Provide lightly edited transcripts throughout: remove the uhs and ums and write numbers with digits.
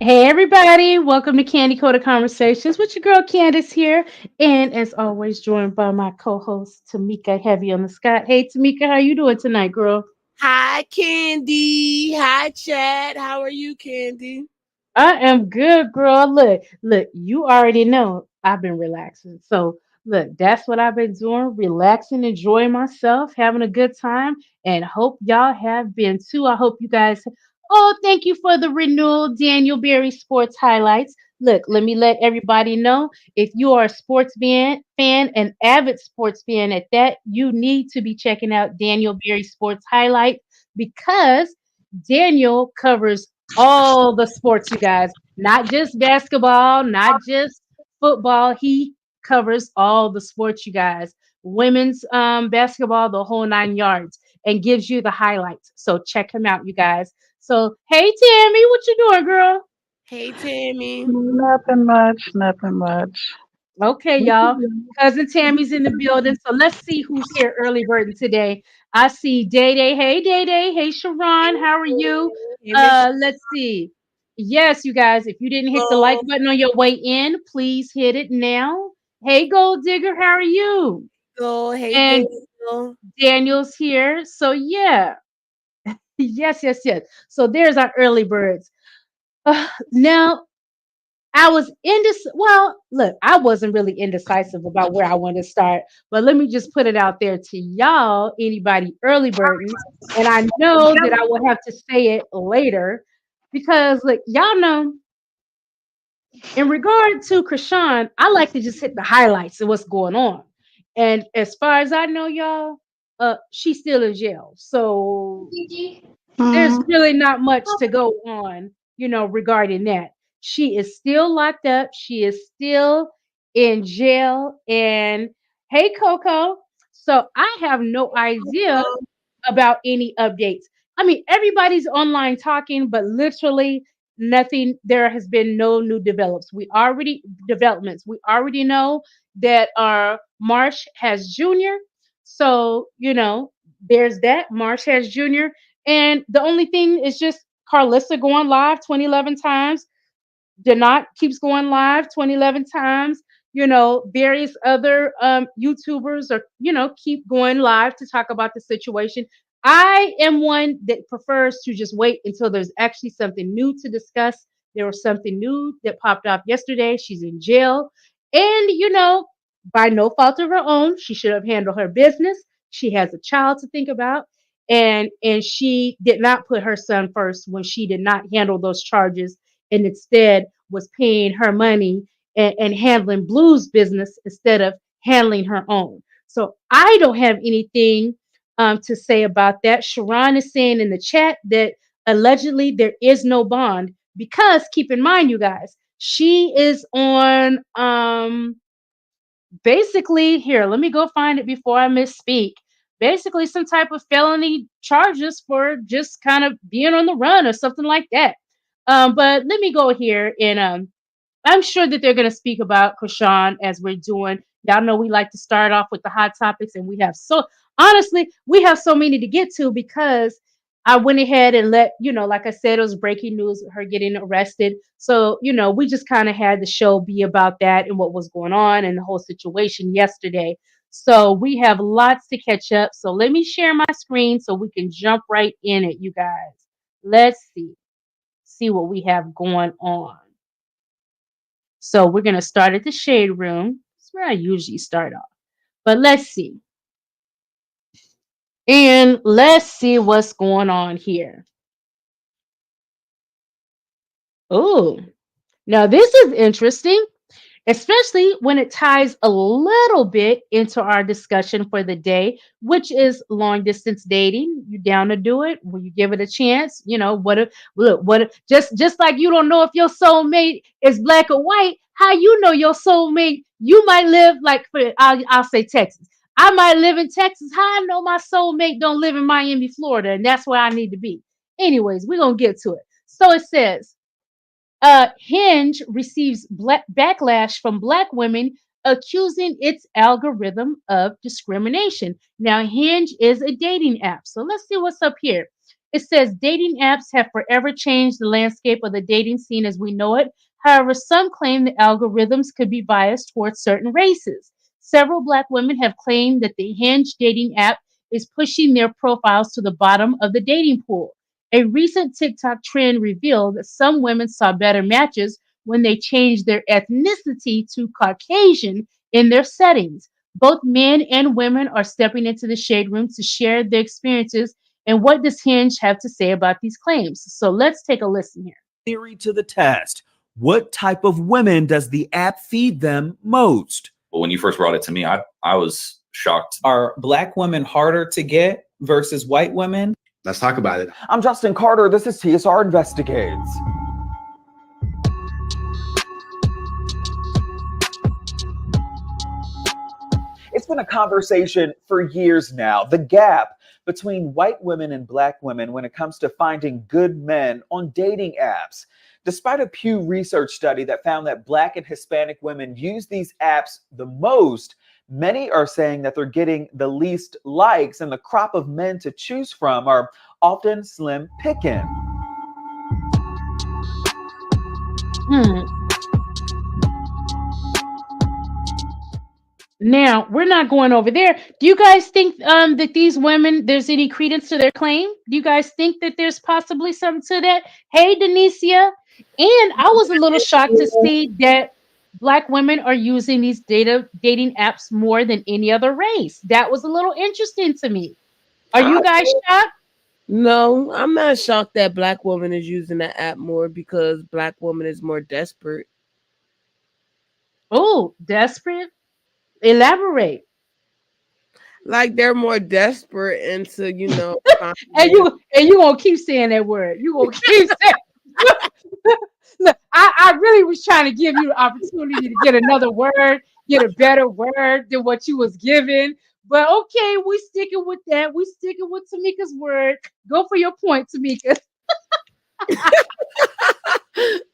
Hey everybody, welcome to Candy Coated Conversations with your girl Candace here, and as always, joined by my co-host Tamika Heavy on the Scott. Hey Tamika, how you doing tonight, girl? Hi, Candy. Hi, Chad. How are you, Candy? I am good, girl. Look, you already know I've been relaxing. So look, that's what I've been doing, relaxing, enjoying myself, having a good time, and hope y'all have been too. I hope you guys. Oh, thank you for the renewal, Daniel Berry Sports Highlights. Look, let me let everybody know if you are a sports fan, an avid sports fan at that, you need to be checking out Daniel Berry Sports Highlights because Daniel covers all the sports, you guys, not just basketball, not just football. He covers all the sports, you guys. Women's basketball, the whole 9 yards, and gives you the highlights. So check him out, you guys. So hey Tammy, what you doing, girl? Hey, Tammy. Nothing much, nothing much. Okay, What y'all. you Cousin Tammy's in the building. So let's see who's here early bird today. I see Day Day. Hey Day Day. Hey Sharon. How are you? Hey, Michelle. Let's see. Yes, you guys, if you didn't hit the like button on your way in, please hit it now. Hey Gold Digger, how are you? Hey, And Daniel. Daniel's here. So yeah. Yes. So there's our early birds. Now I was well, look, I wasn't really indecisive about where I wanted to start, but let me just put it out there to y'all, anybody early birdings, and I know that I will have to say it later because look, y'all know in regard to Krishan, I like to just hit the highlights of what's going on. And as far as I know, y'all, she's still in jail. So there's Mm, really not much to go on, regarding that. She is still locked up. She is still in jail. And hey, Coco. So I have no idea about any updates. I mean, everybody's online talking, but literally nothing. There has been no new developments. We already know that Marsh has Junior. So there's that. Marsh has Junior, and the only thing is just Carlissa going live 2011 times. Denot keeps going live 2011 times. Various other YouTubers are, keep going live to talk about the situation. I am one that prefers to just wait until there's actually something new to discuss. There was something new that popped up yesterday. She's in jail. And, by no fault of her own, she should have handled her business. She has a child to think about. And she did not put her son first when she did not handle those charges and instead was paying her money and handling Blue's business instead of handling her own. So I don't have anything to say about that. Sharon is saying in the chat that allegedly there is no bond because keep in mind, you guys, she is on basically here. Let me go find it before I misspeak. Basically, some type of felony charges for just kind of being on the run or something like that. But let me go here and I'm sure that they're going to speak about Krishan as we're doing. Y'all know we like to start off with the hot topics, and we have honestly, we have so many to get to because I went ahead and like I said, it was breaking news with her getting arrested. So, we just kind of had the show be about that and what was going on and the whole situation yesterday. So, we have lots to catch up. So, let me share my screen so we can jump right in it, you guys. Let's see what we have going on. So we're going to start at the shade room. That's where I usually start off. But let's see. And let's see what's going on here. Oh, now this is interesting, especially when it ties a little bit into our discussion for the day, which is long distance dating. You down to do it? Will you give it a chance? What if look, what if just like you don't know if your soulmate is black or white, how you know your soulmate, you might live like I'll say Texas. I might live in Texas. How I know my soulmate don't live in Miami, Florida, and that's where I need to be. Anyways, we're gonna get to it. So it says Hinge receives backlash from Black women accusing its algorithm of discrimination. Now, Hinge is a dating app. So let's see what's up here. It says dating apps have forever changed the landscape of the dating scene as we know it. However, some claim the algorithms could be biased towards certain races. Several Black women have claimed that the Hinge dating app is pushing their profiles to the bottom of the dating pool. A recent TikTok trend revealed that some women saw better matches when they changed their ethnicity to Caucasian in their settings. Both men and women are stepping into the shade room to share their experiences. And what does Hinge have to say about these claims? So let's take a listen here. Theory to the test. What type of women does the app feed them most? Well, when you first brought it to me, I was shocked. Are Black women harder to get versus white women? Let's talk about it. I'm Justin Carter. This is TSR Investigates. It's been a conversation for years now. The gap between white women and Black women when it comes to finding good men on dating apps. Despite a Pew Research study that found that Black and Hispanic women use these apps the most, many are saying that they're getting the least likes, and the crop of men to choose from are often slim picking. Now, we're not going over there. Do you guys think that these women, there's any credence to their claim? Do you guys think that there's possibly something to that? Hey, Denicia. And I was a little shocked to see that Black women are using these dating apps more than any other race. That was a little interesting to me. Are you guys shocked? No, I'm not shocked that Black woman is using the app more because Black woman is more desperate. Oh, desperate? Elaborate. Like they're more desperate into, And you gonna keep saying that word. You gonna keep saying. Look, I really was trying to give you the opportunity to get another word, get a better word than what you was given. But okay, we sticking with that. We sticking with Tamika's word. Go for your point, Tamika.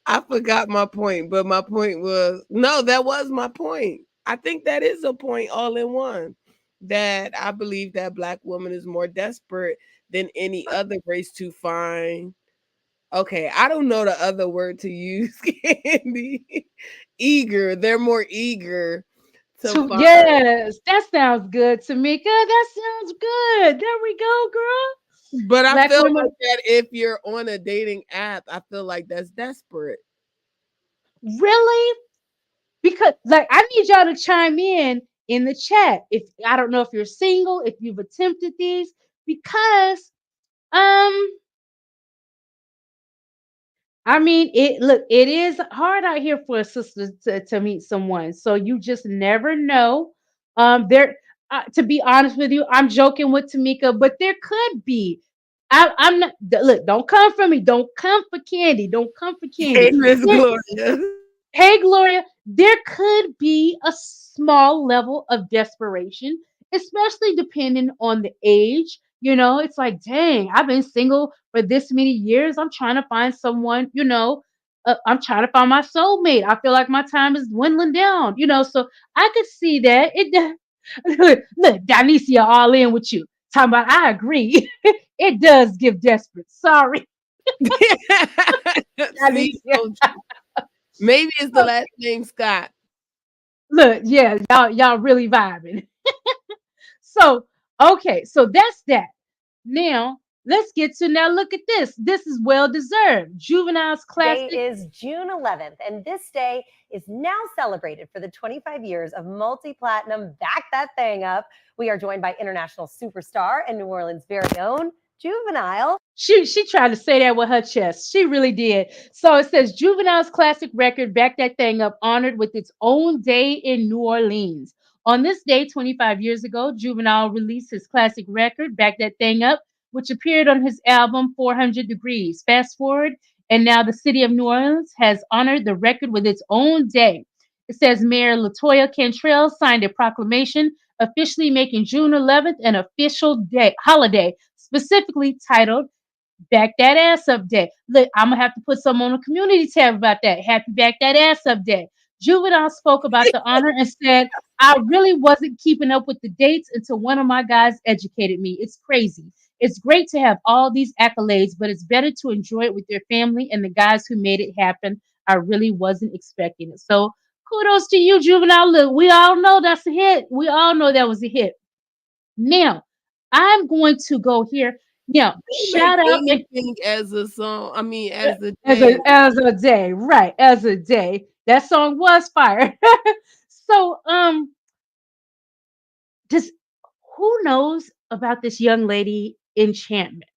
I forgot my point, but my point was that was my point. I think that is a point all in one. That I believe that Black woman is more desperate than any other race to find. Okay, I don't know the other word to use, Candy. Eager. They're more eager to find. Yes, that sounds good, Tamika. That sounds good. There we go, girl. But I Black feel women- like that if you're on a dating app, I feel like that's desperate. Really? Because I need y'all to chime in the chat. If I don't know if you're single, if you've attempted these, because I mean it is hard out here for a sister to meet someone. So you just never know. There to be honest with you, I'm joking with Tamika, but there could be. I'm not look, don't come for me. Don't come for Candy. Don't come for Hey, Candy. Miss Gloria. Hey, Gloria, there could be a small level of desperation, especially depending on the age. It's like, dang, I've been single for this many years. I'm trying to find someone, I'm trying to find my soulmate. I feel like my time is dwindling down, so I could see that. Look, Donicia all in with you. Talking about, I agree. It does give desperate. Sorry. See, maybe it's the last name Scott. Look, yeah, y'all really vibing. So, okay, so that's that. Now, let's get to look at this. This is well deserved. Juvenile's classic. Today is June 11th, and this day is now celebrated for the 25 years of multi-platinum Back That Thing Up. We are joined by international superstar and New Orleans' very own Juvenile. She tried to say that with her chest. She really did. So it says Juvenile's classic record, Back That Thing Up, honored with its own day in New Orleans. On this day, 25 years ago, Juvenile released his classic record, Back That Thing Up, which appeared on his album 400 Degrees. Fast forward, and now the city of New Orleans has honored the record with its own day. It says Mayor LaToya Cantrell signed a proclamation officially making June 11th an official holiday, specifically titled Back That Ass Up Day. Look, I'm going to have to put some on the community tab about that. Happy Back That Ass Up Day. Juvenile spoke about the honor and said, I really wasn't keeping up with the dates until one of my guys educated me. It's crazy. It's great to have all these accolades, but it's better to enjoy it with your family and the guys who made it happen. I really wasn't expecting it. So kudos to you, Juvenile. Look, we all know that's a hit. We all know that was a hit. Now, I'm going to go here. Now, They make shout out and anything as a song. I mean, as a as dance. a day, right? As a day. That song was fire. So, does who knows about this young lady Enchantment?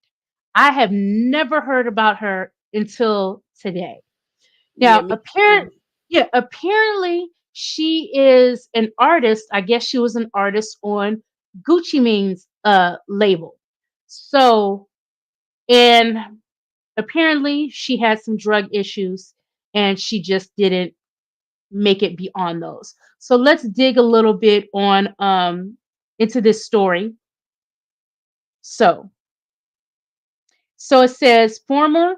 I have never heard about her until today. Yeah, Now, me too. apparently she is an artist. I guess she was an artist on Gucci Mane's label. So, and apparently she had some drug issues and she just didn't make it beyond those. So let's dig a little bit on into this story. So, so it says former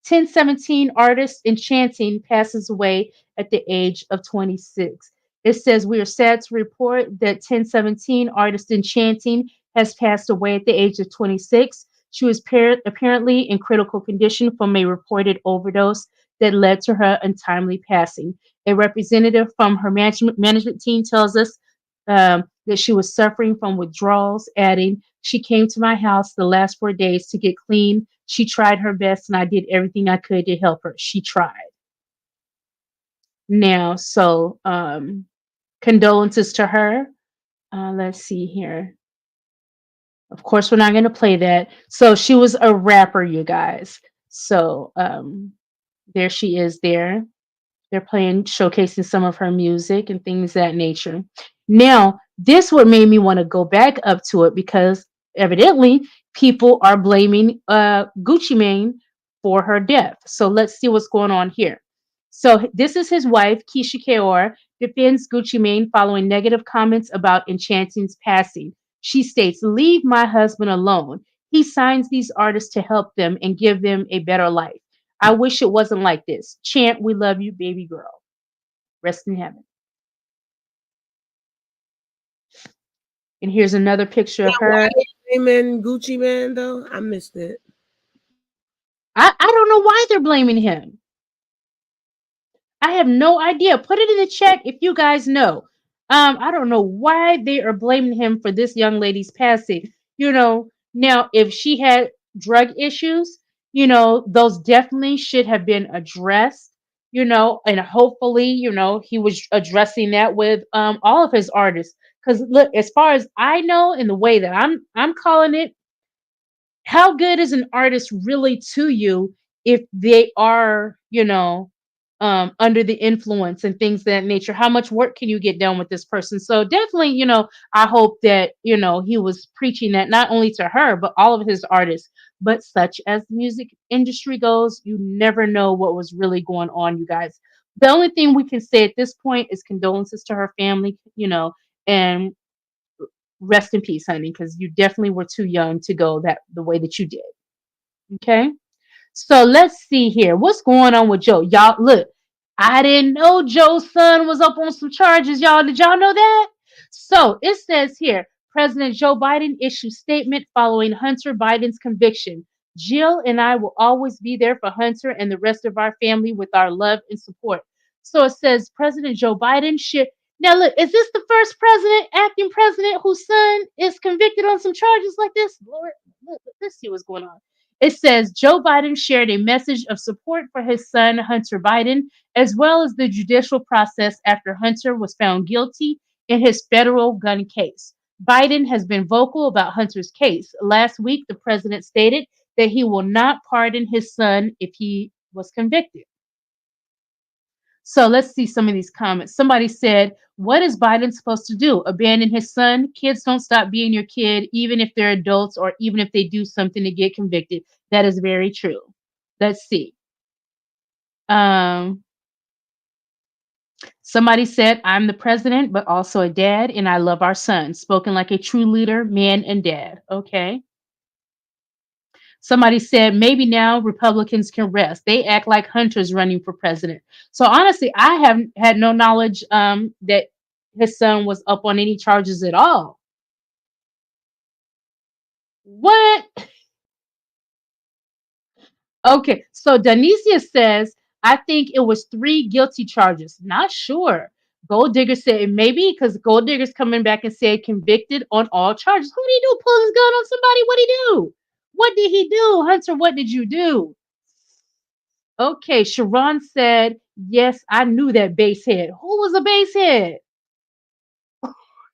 1017 artist Enchanting passes away at the age of 26. It says we are sad to report that 1017 artist Enchanting has passed away at the age of 26. She was apparently in critical condition from a reported overdose that led to her untimely passing. A representative from her management team tells us that she was suffering from withdrawals, adding, "She came to my house the last 4 days to get clean. She tried her best, and I did everything I could to help her. She tried." Now, so condolences to her. Let's see here. Of course, we're not going to play that. So she was a rapper, you guys. So there she is there. They're playing, showcasing some of her music and things of that nature. Now, this what made me want to go back up to it because evidently people are blaming Gucci Mane for her death. So let's see what's going on here. So this is his wife, Keisha Kaur, defends Gucci Mane following negative comments about Enchanting's passing. She states, "Leave my husband alone. He signs these artists to help them and give them a better life. I wish it wasn't like this. Chant, we love you, baby girl. Rest in heaven." And here's another picture of Now, why her. they blaming Gucci Man though? I missed it. I don't know why they're blaming him. I have no idea. Put it in the chat if you guys know. I don't know why they are blaming him for this young lady's passing. Now if she had drug issues, those definitely should have been addressed. And hopefully, he was addressing that with all of his artists. Because look, as far as I know, in the way that I'm calling it, how good is an artist really to you if they are, under the influence and things of that nature? How much work can you get done with this person? So definitely, I hope that, he was preaching that not only to her, but all of his artists. But such as the music industry goes, you never know what was really going on, you guys. The only thing we can say at this point is condolences to her family, and rest in peace, honey, because you definitely were too young to go that the way that you did. Okay. So let's see here. What's going on with Joe? Y'all, look, I didn't know Joe's son was up on some charges, y'all. Did y'all know that? So it says here President Joe Biden issued statement following Hunter Biden's conviction. "Jill and I will always be there for Hunter and the rest of our family with our love and support." So it says President Joe Biden should. Now, look, is this the first president, acting president, whose son is convicted on some charges like this? Lord, let's see what's going on. It says Joe Biden shared a message of support for his son, Hunter Biden, as well as the judicial process after Hunter was found guilty in his federal gun case. Biden has been vocal about Hunter's case. Last week, the president stated that he will not pardon his son if he was convicted. So let's see some of these comments. Somebody said, "What is Biden supposed to do? Abandon his son? Kids don't stop being your kid, even if they're adults or even if they do something to get convicted." That is very true. Let's see. Um, Somebody said, "I'm the president, but also a dad, and I love our son. Spoken like a true leader, man, and dad." Okay. Somebody said, "Maybe now Republicans can rest. They act like Hunter's running for president." So honestly, I haven't had no knowledge that his son was up on any charges at all. What? Okay, so Donicia says, I think it was three guilty charges. Not sure. Gold Digger said maybe because Gold Digger's coming back and said convicted on all charges. What did he do? Pull his gun on somebody? What did he do? What did he do? Hunter, what did you do? Okay, Sharon said, yes, I knew that basehead. Who was a basehead?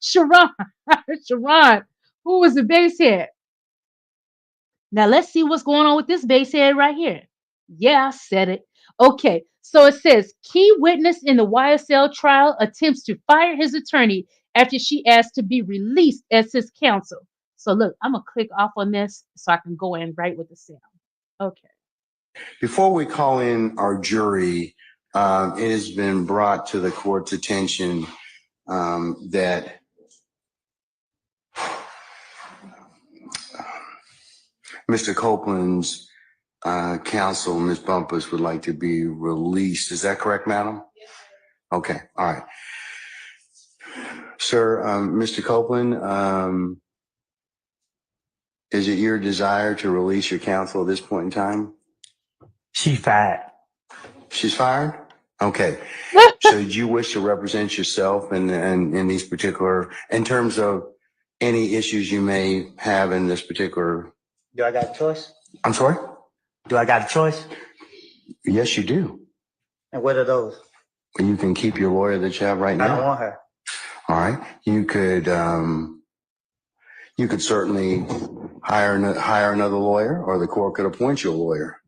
Sharon. Sharon. Who was the basehead? Now let's see what's going on with this basehead right here. Yeah, I said it. Okay, so it says key witness in the YSL trial attempts to fire his attorney after she asked to be released as his counsel. So look, I'm gonna click off on this so I can go in right with the sound. Okay. Before we call in our jury, it has been brought to the court's attention that Mr. Copeland's counsel, Ms. Bumpus, would like to be released. Is that correct, madam? Okay, all right. Sir, Mr. Copeland, is it your desire to release your counsel at this point in time? She fired. She's fired? Okay. So do you wish to represent yourself in these particular, in terms of any issues you may have in this particular? Do I got a choice? I'm sorry? Do I got a choice? Yes, you do. And what are those? You can keep your lawyer that you have right I now. don't want her. All right. You could certainly hire another lawyer, or the court could appoint you a lawyer.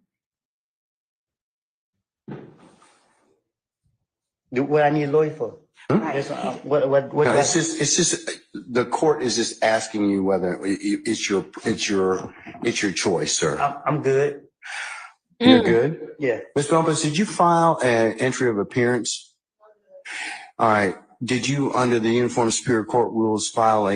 What I need a lawyer for? Just, what No, do I- it's just the court is just asking you whether it's your choice, sir. I'm good. You're good? Yeah. Ms. Bumpus, did you file an entry of appearance? All right. Did you, under the Uniform Superior Court rules, file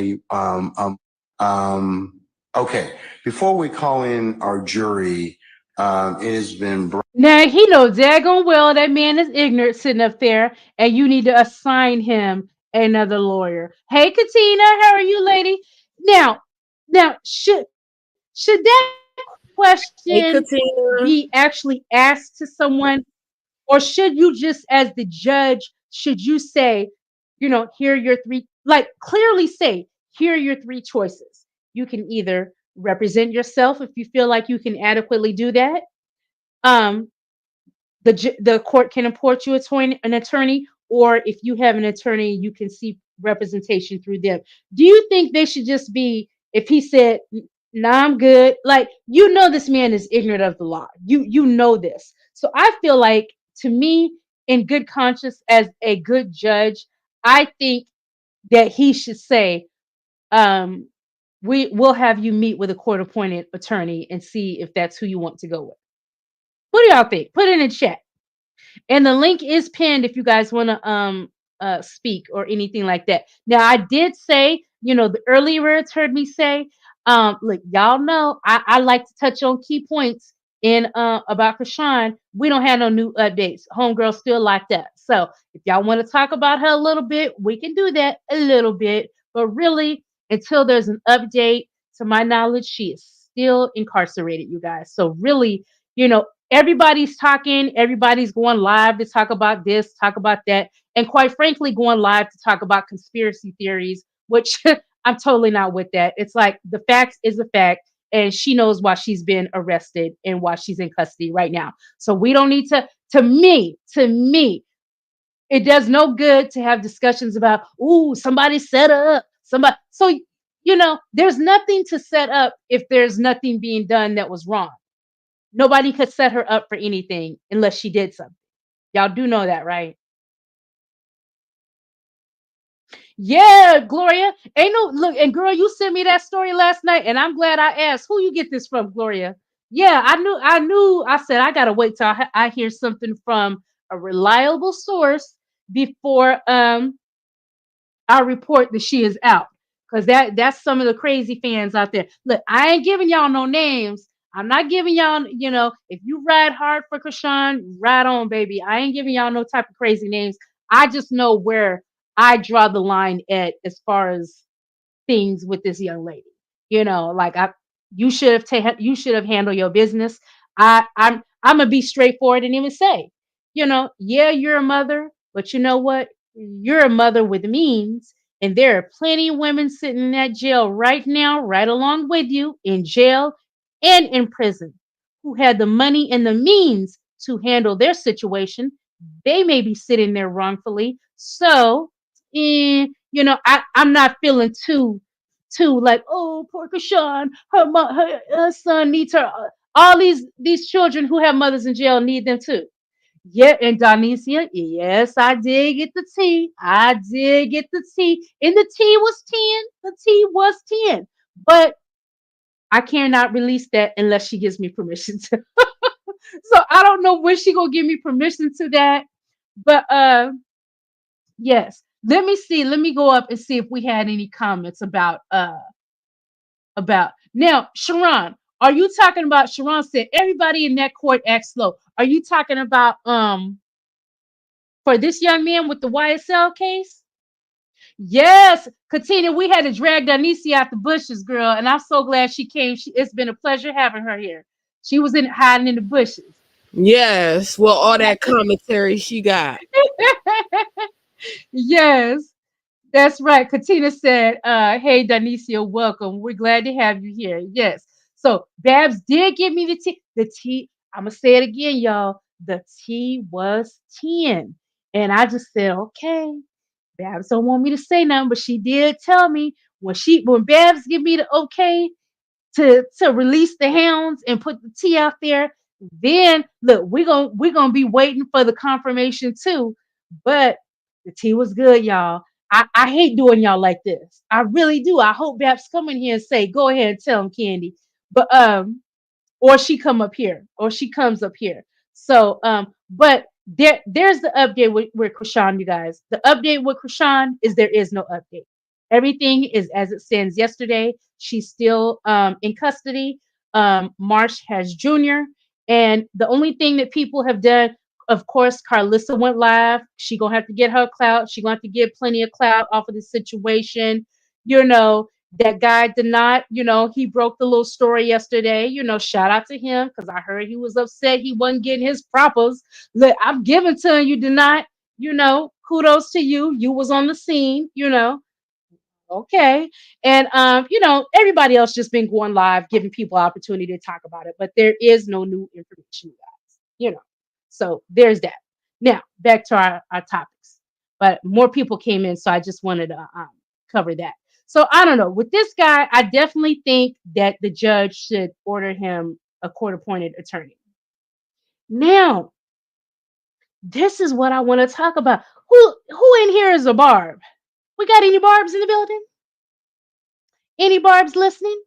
okay. Before we call in our jury, it has been Now he knows daggone well that man is ignorant sitting up there, and you need to assign him another lawyer. Hey, Katina, how are you, lady? Now, should that Hey, question Katina. be actually asked to someone, or should you just, as the judge, should you say, here are your three, like clearly say, here are your three choices. You can either represent yourself if you feel like you can adequately do that. Um, the court can appoint you an attorney, or if you have an attorney, you can seek representation through them. Do you think they should just be, if he said, "Nah, I'm good," like this man is ignorant of the law. You know this. So I feel like, to me, in good conscience, as a good judge, I think that he should say, um, "We will have you meet with a court appointed attorney and see if that's who you want to go with." What do y'all think? Put it in chat. And the link is pinned if you guys want to speak or anything like that. Now I did say, the earlier it's heard me say, look, y'all know I like to touch on key points in about Krishan. We don't have no new updates. Homegirl still locked up. So if y'all want to talk about her a little bit, we can do that a little bit. But really, until there's an update, to my knowledge, she is still incarcerated, you guys. So really, everybody's talking, everybody's going live to talk about this, talk about that, and quite frankly, going live to talk about conspiracy theories, which I'm totally not with that. It's like the facts is a fact, and she knows why she's been arrested and why she's in custody right now. So we don't need to me, it does no good to have discussions about, ooh, somebody set her up, somebody. So, there's nothing to set up if there's nothing being done that was wrong. Nobody could set her up for anything unless she did something. Y'all do know that, right? Yeah, Gloria. Ain't no look, and girl, you sent me that story last night, and I'm glad I asked. Who you get this from, Gloria? Yeah, I knew. I said I gotta wait till I hear something from a reliable source before I report that she is out. Because that's some of the crazy fans out there. Look, I ain't giving y'all no names. I'm not giving y'all, if you ride hard for Krishan, ride on, baby. I ain't giving y'all no type of crazy names. I just know where I draw the line at as far as things with this young lady. Like you should have handled your business. I'm gonna be straightforward and even say, yeah, you're a mother, but you know what? You're a mother with means, and there are plenty of women sitting in that jail right now, right along with you, in jail and in prison, who had the money and the means to handle their situation. They may be sitting there wrongfully. So, I'm not feeling too like, oh, poor Krishan, her son needs her. All these children who have mothers in jail need them too. Yeah, and Donicia, yes, I did get the tea. I did get the tea. And the tea was 10. The tea was 10. But I cannot release that unless she gives me permission to. So I don't know when she gonna give me permission to that. But yes. Let me see. Let me go up and see if we had any comments about now, Sharon. Are you talking about Sharon said everybody in that court acts slow? Are you talking about for this young man with the YSL case? Yes, Katina, we had to drag Donicia out the bushes, girl, and I'm so glad she came. It's been a pleasure having her here. She was in hiding in the bushes. Yes. Well, all that commentary she got. Yes. That's right. Katina said, hey, Donicia, welcome. We're glad to have you here. Yes. So Babs did give me the tea. The tea, I'm going to say it again, y'all. The tea was 10. And I just said, okay. Babs don't want me to say nothing, but she did tell me when Babs give me the okay to release the hounds and put the tea out there, then look, we're gonna be waiting for the confirmation too. But the tea was good, y'all. I hate doing y'all like this. I really do. I hope Babs come in here and say, go ahead and tell him, Candy. But or she come up here, or she comes up here. So, but there's the update with Krishan, you guys. The update with Krishan is there is no update. Everything is as it stands yesterday. She's still in custody. Marsh has Junior, and the only thing that people have done, of course, Carlissa went live. She gonna have to get her clout. She gonna have to get plenty of clout off of the situation. You know, that guy did not, he broke the little story yesterday. Shout out to him because I heard he was upset he wasn't getting his propers. Look, I'm giving to him. You did not, kudos to you. You was on the scene. Okay. And everybody else just been going live, giving people opportunity to talk about it. But there is no new information, guys. So there's that. Now back to our topics. But more people came in, so I just wanted to cover that. So I don't know. With this guy, I definitely think that the judge should order him a court-appointed attorney. Now, this is what I want to talk about. Who in here is a barb? We got any barbs in the building? Any barbs listening?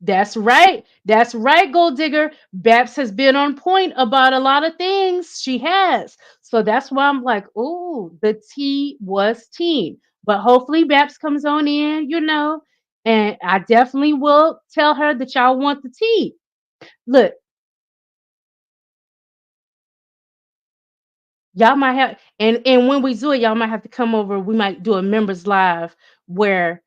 That's right. That's right, Gold Digger. Babs has been on point about a lot of things. She has. So that's why I'm like, oh, the tea was tea. But hopefully Babs comes on in, and I definitely will tell her that y'all want the tea. Look, y'all might have, and when we do it, y'all might have to come over. We might do a members live where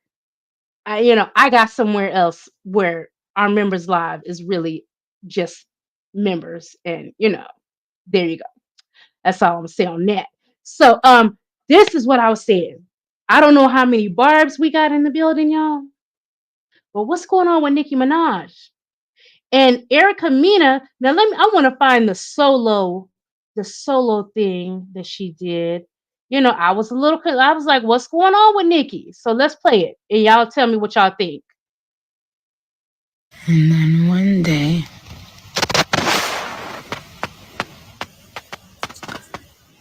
I got somewhere else where our members live is really just members, and there you go. That's all I'm saying on that. So this is what I was saying. I don't know how many barbs we got in the building, y'all, but what's going on with Nicki Minaj and Erica Mena? Now I want to find the solo thing that she did. I was I was like, what's going on with Nicki? So let's play it and y'all tell me what y'all think. And then one day,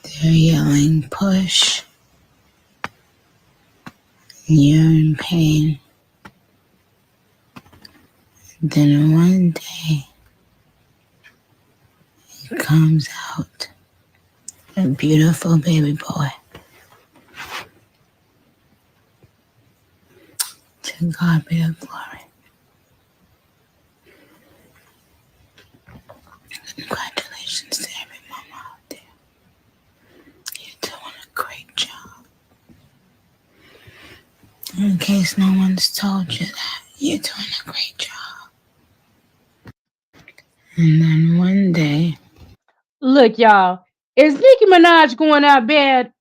they're yelling, push, you're in pain. Then one day, it comes out a beautiful baby boy. To God be the glory. Congratulations to every mama out there. You're doing a great job. In case no one's told you that, you're doing a great job. And then one day, Look, y'all, is Nicki Minaj going out bad?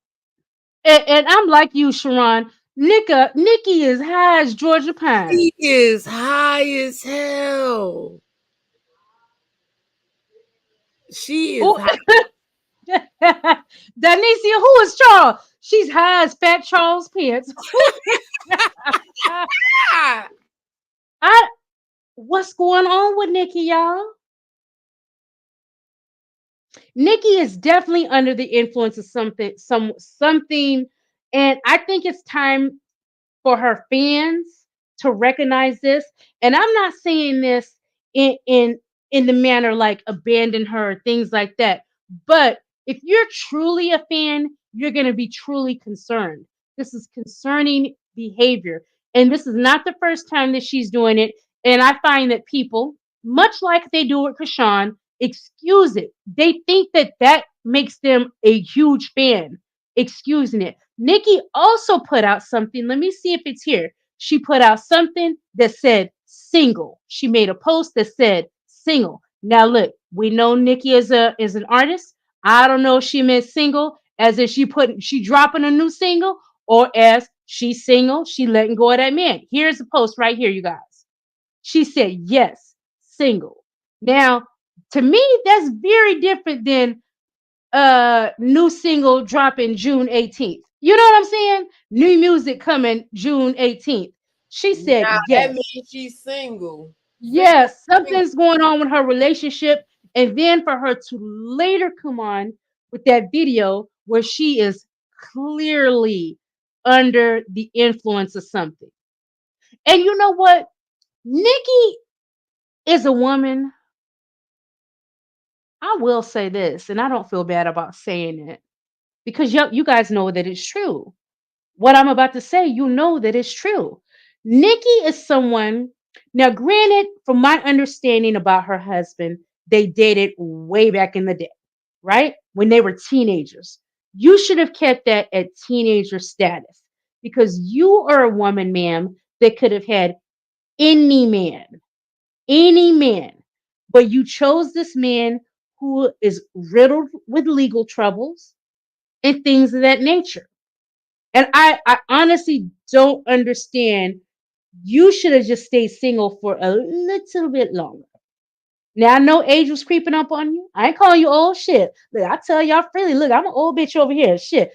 And I'm like you, Sharon. Nikki is high as Georgia pine. He is high as hell. She is Ooh, high. Danicia, who is Charles? She's high as Fat Charles Pence. I what's going on with Nikki, y'all? Nikki is definitely under the influence of something, and I think it's time for her fans to recognize this. And I'm not saying this in in the manner like abandon her, things like that. But if you're truly a fan, you're going to be truly concerned. This is concerning behavior, and this is not the first time that she's doing it. And I find that people, much like they do with Krishan, excuse it. They think that that makes them a huge fan, excusing it. Nikki also put out something. Let me see if it's here. She put out something that said single. She made a post that said single. Now look, we know Nikki is an artist. I don't know if she meant single as if she dropping a new single or as she's single, she letting go of that man. Here's the post right here, you guys. She said yes, single. Now, to me, that's very different than new single dropping June 18th. You know what I'm saying? New music coming June 18th. She said Now that yes. means she's single. Single, Yes, something's going on with her relationship. And then for her to later come on with that video where she is clearly under the influence of something. And you know what? Nikki is a woman. I will say this, and I don't feel bad about saying it because you guys know that it's true. What I'm about to say, you know that it's true. Nikki is someone, now, granted, from my understanding about her husband, they dated way back in the day, right? When they were teenagers. You should have kept that at teenager status because you are a woman, ma'am, that could have had any man, any man. But you chose this man who is riddled with legal troubles and things of that nature. And I honestly don't understand. You should have just stayed single for a little bit longer. Now I know age was creeping up on you. I ain't calling you old shit. Look, I tell y'all freely, look, I'm an old bitch over here. Shit.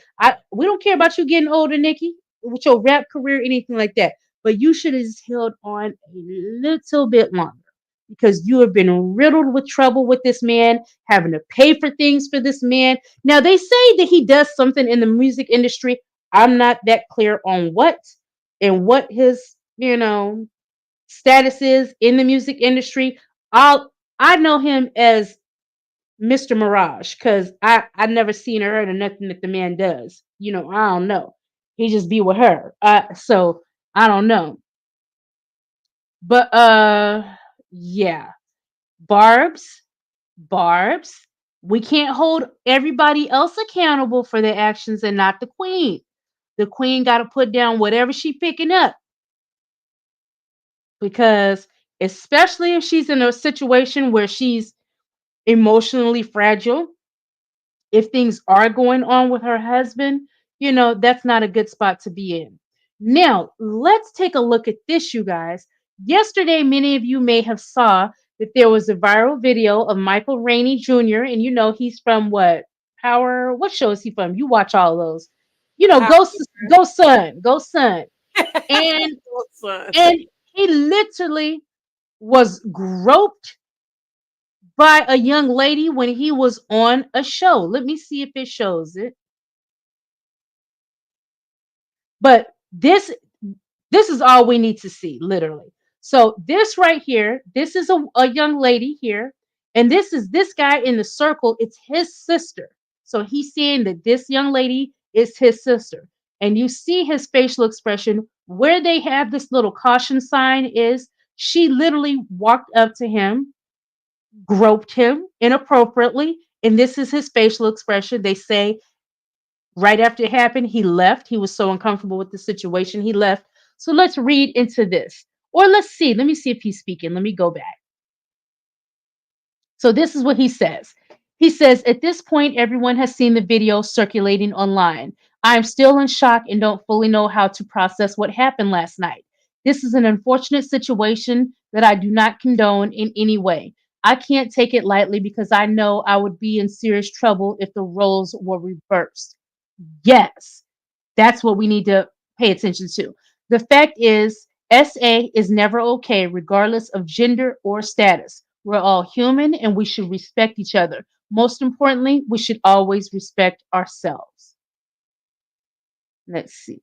We don't care about you getting older, Nikki, with your rap career, anything like that. But you should have just held on a little bit longer because you have been riddled with trouble with this man, having to pay for things for this man. Now they say that he does something in the music industry. I'm not that clear on what and what his, status is in the music industry. I know him as Mr. Mirage because I never seen or heard of nothing that the man does. I don't know. He just be with her. So I don't know. But yeah. Barb's, Barb's. We can't hold everybody else accountable for their actions and not the queen. The queen got to put down whatever she picking up because especially if she's in a situation where she's emotionally fragile, if things are going on with her husband, that's not a good spot to be in. Now, let's take a look at this, you guys. Yesterday, many of you may have saw that there was a viral video of Michael Rainey Jr. And he's from what? Power, what show is he from? You watch all those. Power. Go Sun. And Son. and he literally was groped by a young lady when he was on a show. Let me see if it shows it. But this is all we need to see, literally. So this right here, this is a young lady here, and this guy in the circle, it's his sister. So he's saying that this young lady is his sister. And you see his facial expression where they have this little caution sign is she literally walked up to him, groped him inappropriately, and this is his facial expression. They say right after it happened, he left. He was so uncomfortable with the situation, he left. So let's read into this. Or let's see. Let me see if he's speaking. Let me go back. So this is what he says. He says, at this point, everyone has seen the video circulating online. I am still in shock and don't fully know how to process what happened last night. This is an unfortunate situation that I do not condone in any way. I can't take it lightly because I know I would be in serious trouble if the roles were reversed. Yes, that's what we need to pay attention to. The fact is, SA is never okay, regardless of gender or status. We're all human and we should respect each other. Most importantly, we should always respect ourselves. Let's see.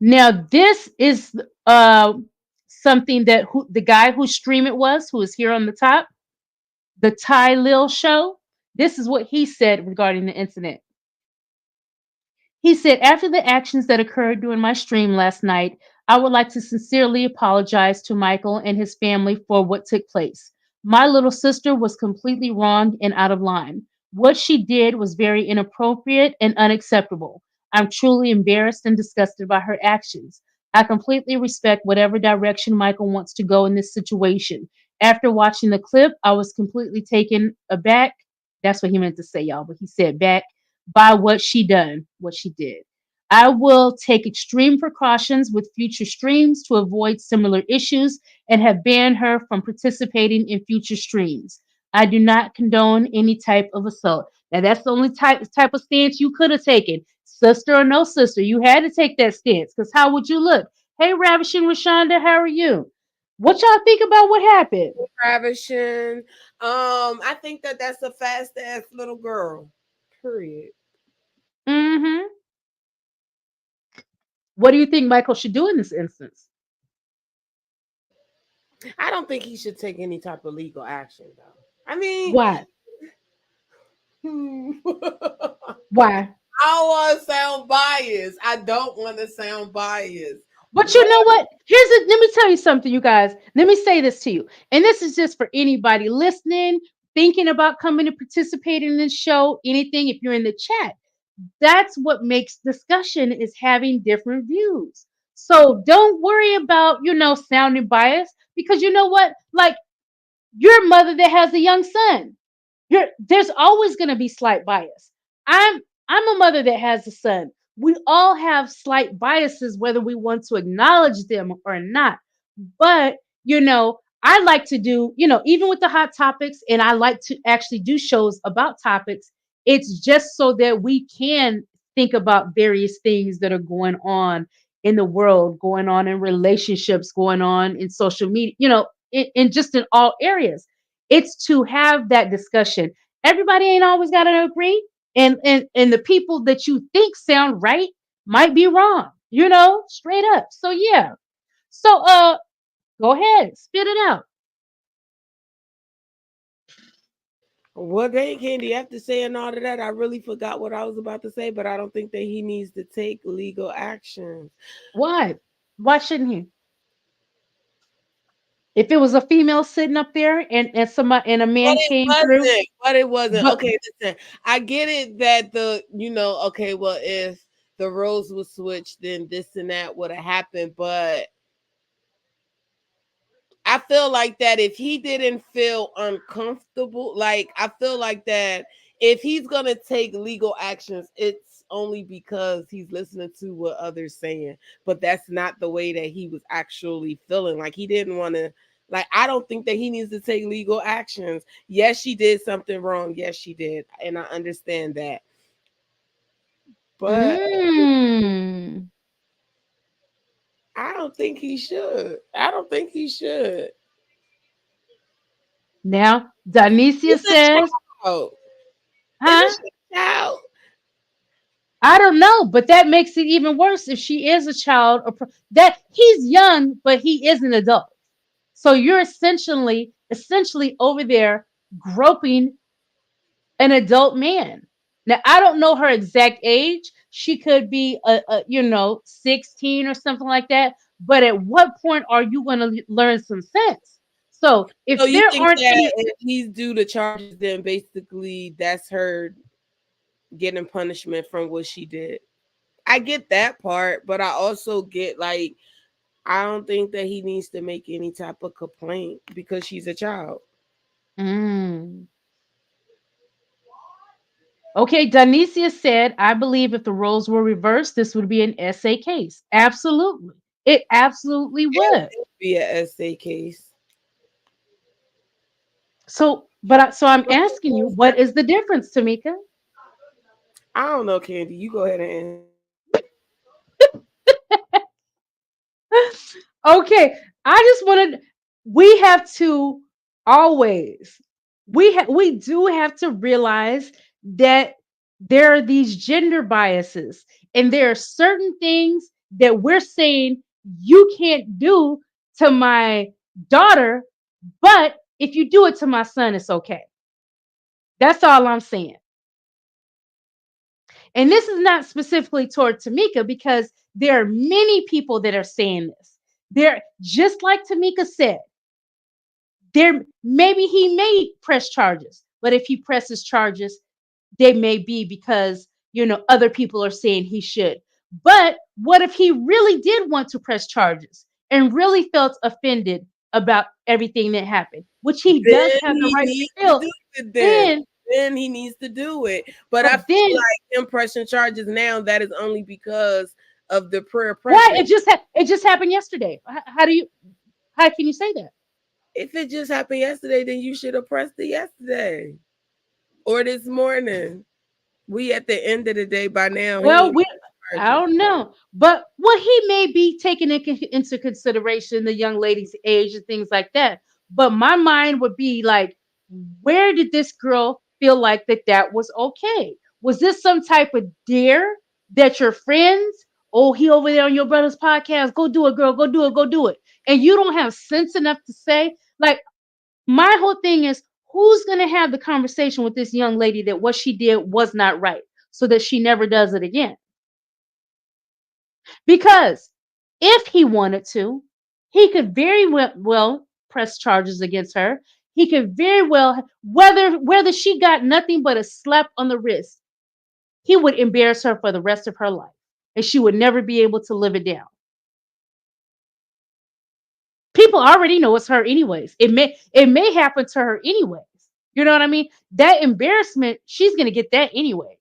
Now, this is something that the guy whose stream it was, who is here on the top, the Ty Lil show. This is what he said regarding the incident. He said, after the actions that occurred during my stream last night, I would like to sincerely apologize to Michael and his family for what took place. My little sister was completely wrong and out of line. What she did was very inappropriate and unacceptable. I'm truly embarrassed and disgusted by her actions. I completely respect whatever direction Michael wants to go in this situation. After watching the clip, I was completely taken aback. That's what he meant to say, y'all, but he said back by what she did. I will take extreme precautions with future streams to avoid similar issues and have banned her from participating in future streams. I do not condone any type of assault. Now that's the only type of stance you could have taken, sister or no sister. You had to take that stance because how would you look? Hey, Ravishing Rashonda, how are you? What y'all think about what happened? Ravishing. I think that that's a fast ass little girl. Period. Mm-hmm. What do you think Michael should do in this instance? I don't think he should take any type of legal action, though. I mean, Why? Why? I don't want to sound biased. I don't want to sound biased. But you know what? Let me tell you something, you guys. Let me say this to you. And this is just for anybody listening, thinking about coming to participate in this show, anything, if you're in the chat. That's what makes discussion is having different views. So don't worry about, sounding biased because you know what? Like your mother that has a young son. There's always going to be slight bias. I'm a mother that has a son. We all have slight biases, whether we want to acknowledge them or not. But I like to do, even with the hot topics, and I like to actually do shows about topics. It's just so that we can think about various things that are going on in the world, going on in relationships, going on in social media, in just in all areas. It's to have that discussion. Everybody ain't always got to agree, and the people that you think sound right might be wrong. Straight up. So yeah. So go ahead, spit it out. What they Candy after saying all of that, I really forgot what I was about to say, but I don't think that he needs to take legal action. Why? Why shouldn't he? If it was a female sitting up there and somebody and a man came through, but it wasn't. but Okay, listen. I get it that okay, well, if the roles were switched, then this and that would have happened, but I feel like that if he didn't feel uncomfortable, like I feel like that if he's gonna take legal actions, it's only because he's listening to what others saying. But that's not the way that he was actually feeling. Like he didn't want to. Like I don't think that he needs to take legal actions. Yes, she did something wrong. Yes, she did, and I understand that. But I don't think he should. I don't think he should. Now, Donicia says, "Oh, huh? Is it a child? I don't know, but that makes it even worse if she is a child or that he's young, but he is an adult. So you're essentially over there groping an adult man. Now, I don't know her exact age. She could be 16 or something like that. But at what point are you going to learn some sense? So if So you there think aren't that any, if he's due to charges, then basically that's her getting punishment from what she did. I get that part, but I also get like I don't think that he needs to make any type of complaint because she's a child. Mm. Okay, Donicia said, I believe if the roles were reversed, this would be an essay case. Absolutely. It absolutely It would. would be an essay case. So I'm asking you, what is the difference, Tamika? I don't know, Candy. You go ahead and answer. Okay, I just wanted we have to always we do have to realize that there are these gender biases and there are certain things that we're saying you can't do to my daughter, but if you do it to my son, it's okay. That's all I'm saying. And this is not specifically toward Tamika because there are many people that are saying this. There, just like Tamika said, there maybe he may press charges, but if he presses charges, they may be because other people are saying he should. But what if he really did want to press charges and really felt offended about everything that happened, which he does Then have the he right to needs to feel? do it then. Then, Then he needs to do it. But I but feel then, like him pressing charges now, that is only because of the prayer why pressure. it just happened yesterday? How can you say that? If it just happened yesterday, then you should have pressed it yesterday or this morning. We at the end of the day by now, he Well, ain't I charges. don't know, but he may be taking into consideration the young lady's age and things like that. But my mind would be like, where did this girl feel like that was okay? Was this some type of dare that your friends? Oh, he over there on your brother's podcast. Go do it, girl. Go do it. Go do it. And you don't have sense enough to say, like, my whole thing is who's going to have the conversation with this young lady that what she did was not right so that she never does it again. Because if he wanted to, he could very well press charges against her. He could very well, whether she got nothing but a slap on the wrist, he would embarrass her for the rest of her life, and she would never be able to live it down. People already know it's her anyways. It may happen to her anyways. You know what I mean? That embarrassment, she's gonna get that anyways.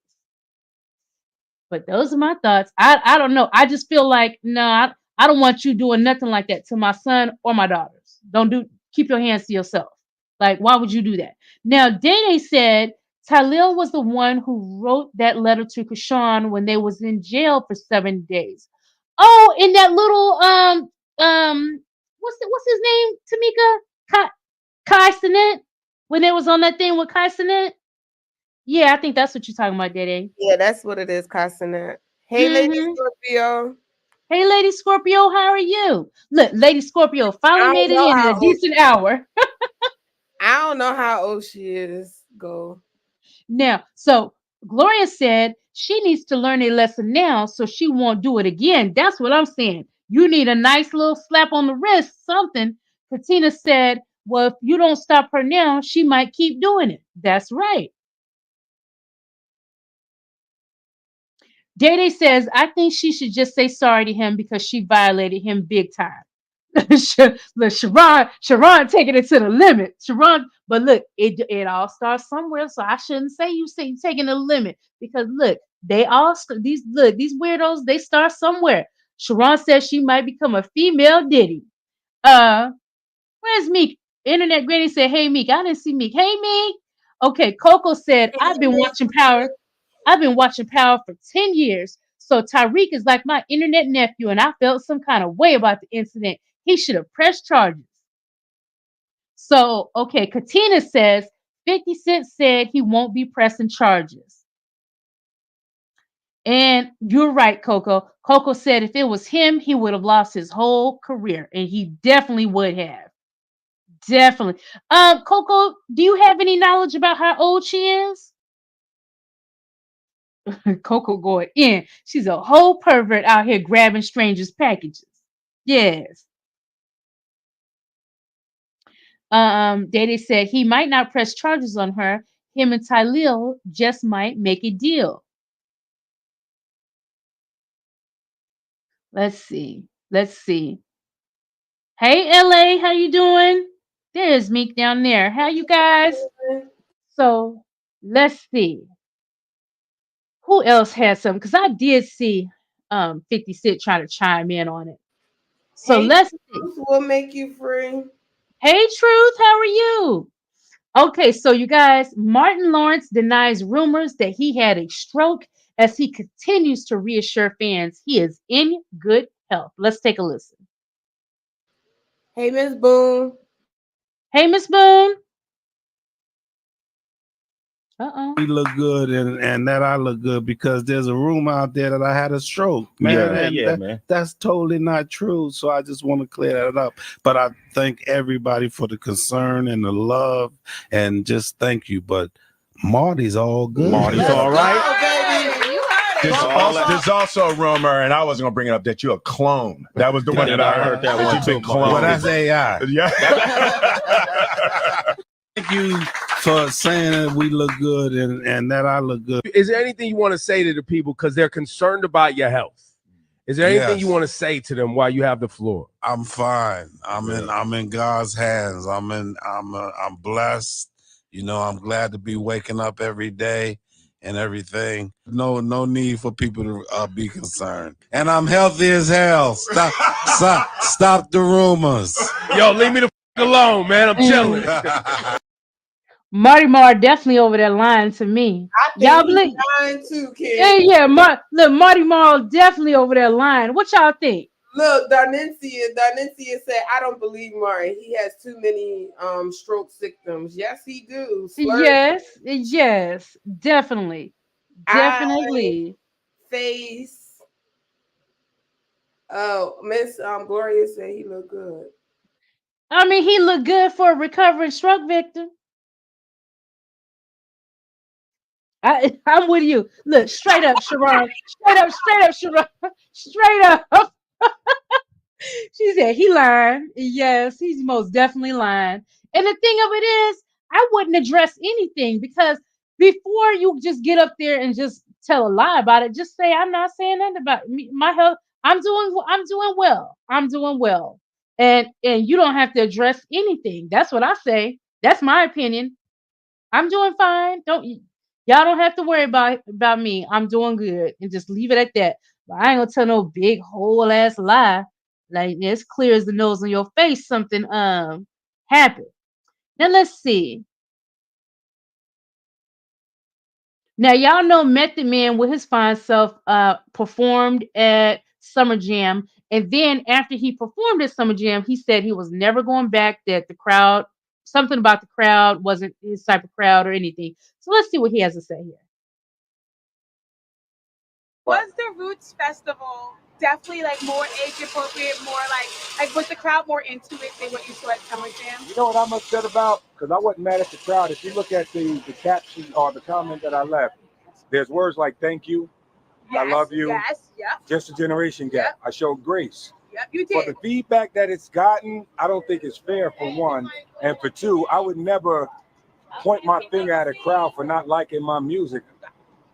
But those are my thoughts. I don't know. I just feel like no, I don't want you doing nothing like that to my son or my daughters. Don't do keep your hands to yourself. Like, why would you do that? Now, Dede said Talil was the one who wrote that letter to Kashawn when they was in jail for 7 days. Oh, in that little what's his name? Tamika Kai Sinet when they was on that thing with Kai Sinet. Yeah, I think that's what you're talking about, Dede. Yeah, that's what it is, Castanet. Hey, Lady Mm-hmm. Scorpio. Hey, Lady Scorpio, how are you? Look, Lady Scorpio I finally don't made it know in how a old decent hour. I don't know how old she is. Go. Now, so Gloria said she needs to learn a lesson now so she won't do it again. That's what I'm saying. You need a nice little slap on the wrist, something. Katina said, well, if you don't stop her now, she might keep doing it. That's right. Dede says, I think she should just say sorry to him because she violated him big time. Look, Sharon taking it to the limit. Sharon, but look, it all starts somewhere. So I shouldn't say you taking the limit because look, they all these weirdos. They start somewhere. Sharon says she might become a female Diddy. Uh, where's Meek? Internet Granny said, "Hey Meek, I didn't see Meek. Hey Meek." Okay, Coco said, I've been watching Power for 10 years. So Tyreek is like my internet nephew, and I felt some kind of way about the incident. He should have pressed charges. So, okay, Katina says 50 Cent said he won't be pressing charges. And you're right, Coco. Coco said if it was him, he would have lost his whole career, and he definitely would have. Definitely. Coco, do you have any knowledge about how old she is? Coco going in. She's a whole pervert out here grabbing strangers' packages. Yes. Dede said he might not press charges on her. Him and Tylil just might make a deal. Let's see. Let's see. Hey LA, how you doing? There's Meek down there. How you guys? So let's see. Who else has some? Because I did see 50 Cent trying to chime in on it. So Hey, let's see. Truth will make you free. Hey Truth, how are you? Okay, so you guys, Martin Lawrence denies rumors that he had a stroke as he continues to reassure fans he is in good health. Let's take a listen. Hey, Miss Boone. Hey, Miss Boone. Uh-oh. We look good and that I look good because there's a rumor out there that I had a stroke, man. Yeah, And yeah, man. that's totally not true. So I just want to clear that up. But I thank everybody for the concern and the love and just thank you. But Marty's all good. Marty's all right. There's also a rumor, and I wasn't gonna bring it up, that you're a clone. That was the one that I heard. that one you've been too. cloned. Well, that's AI. Yeah. Thank you for saying that we look good and that I look good. Is there anything you want to say to the people because they're concerned about your health? Is there anything Yes. you want to say to them while you have the floor? I'm fine. I'm in God's hands. I'm blessed. You know, I'm glad to be waking up every day and everything. No need for people to be concerned. And I'm healthy as hell. Stop the rumors. Yo, leave me the alone, man. I'm chilling. Marty Mar definitely over there lying to me. I Y'all think he's believe? lying too, kid. Yeah. Look, Marty Mar definitely over there lying. What y'all think? Look, Darnencia said, I don't believe Martin. He has too many stroke symptoms. Yes, he do. Yes, definitely. I Definitely. face. Oh, Miss Gloria said he looked good. I mean, he looked good for a recovering stroke victim. I'm with you. Look, straight up, Sharon. Straight up, Sharon. Straight up. She said he lying. Yes, he's most definitely lying. And the thing of it is, I wouldn't address anything because before you just get up there and just tell a lie about it, just say I'm not saying nothing about me, my health. I'm doing well. I'm doing well. And you don't have to address anything. That's what I say. That's my opinion. I'm doing fine. Y'all don't have to worry about me. I'm doing good, and just leave it at that. But I ain't gonna tell no big whole ass lie. Like it's clear as the nose on your face. Something happened. Now let's see. Now y'all know Method Man with his fine self performed at Summer Jam, and then after he performed at Summer Jam, he said he was never going back. That the crowd, something about the crowd wasn't his type of crowd or anything. So let's see what he has to say here. Was the Roots Festival definitely like more age appropriate, more like was the crowd more into it than what you saw at Summer Jam? You know what I'm upset about? Because I wasn't mad at the crowd. If you look at the caption or the comment that I left, there's words like thank you, Yes, I love you, Yes, yep, just a generation gap. Yep. I showed grace. yep, you For did. the feedback that it's gotten, I don't think it's fair, for one. And for two, I would never point my finger at a crowd for not liking my music.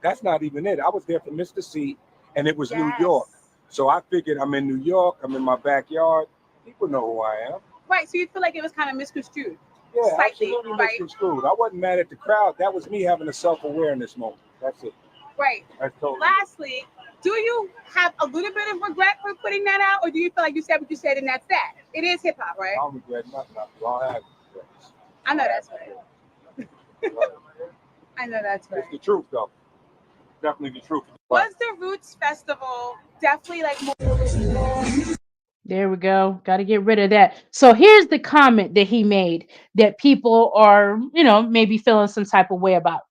That's not even it. I was there for Mr. C, and it was New York. So I figured I'm in New York, I'm in my backyard. People know who I am. Right, so you feel like it was kind of misconstrued? Yeah, Slightly, absolutely right? misconstrued. I wasn't mad at the crowd. That was me having a self-awareness moment. That's it. Right. That's totally Lastly, do you have a little bit of regret for putting that out, or do you feel like you said what you said and that's that? It is hip hop, right? I don't regret nothing. I don't have regrets. I know that's right. I know that's right. It's the truth, though. Definitely the truth. Was the Roots Festival definitely like more? There we go. Got to get rid of that. So here's the comment that he made that people are, maybe feeling some type of way about.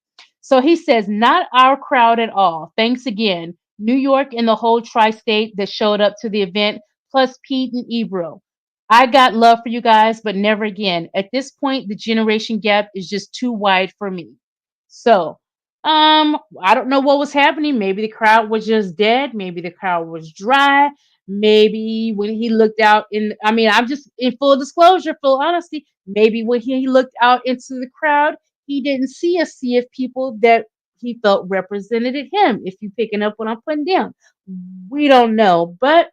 So he says, not our crowd at all. Thanks again. New York and the whole tri-state that showed up to the event, plus Pete and Ebro. I got love for you guys, but never again. At this point, the generation gap is just too wide for me. So, I don't know what was happening. Maybe the crowd was just dead. Maybe the crowd was dry. Maybe when he looked out I'm just in full disclosure, full honesty. Maybe when he looked out into the crowd, he didn't see a sea of people that he felt represented him. If you picking up what I'm putting down, we don't know, but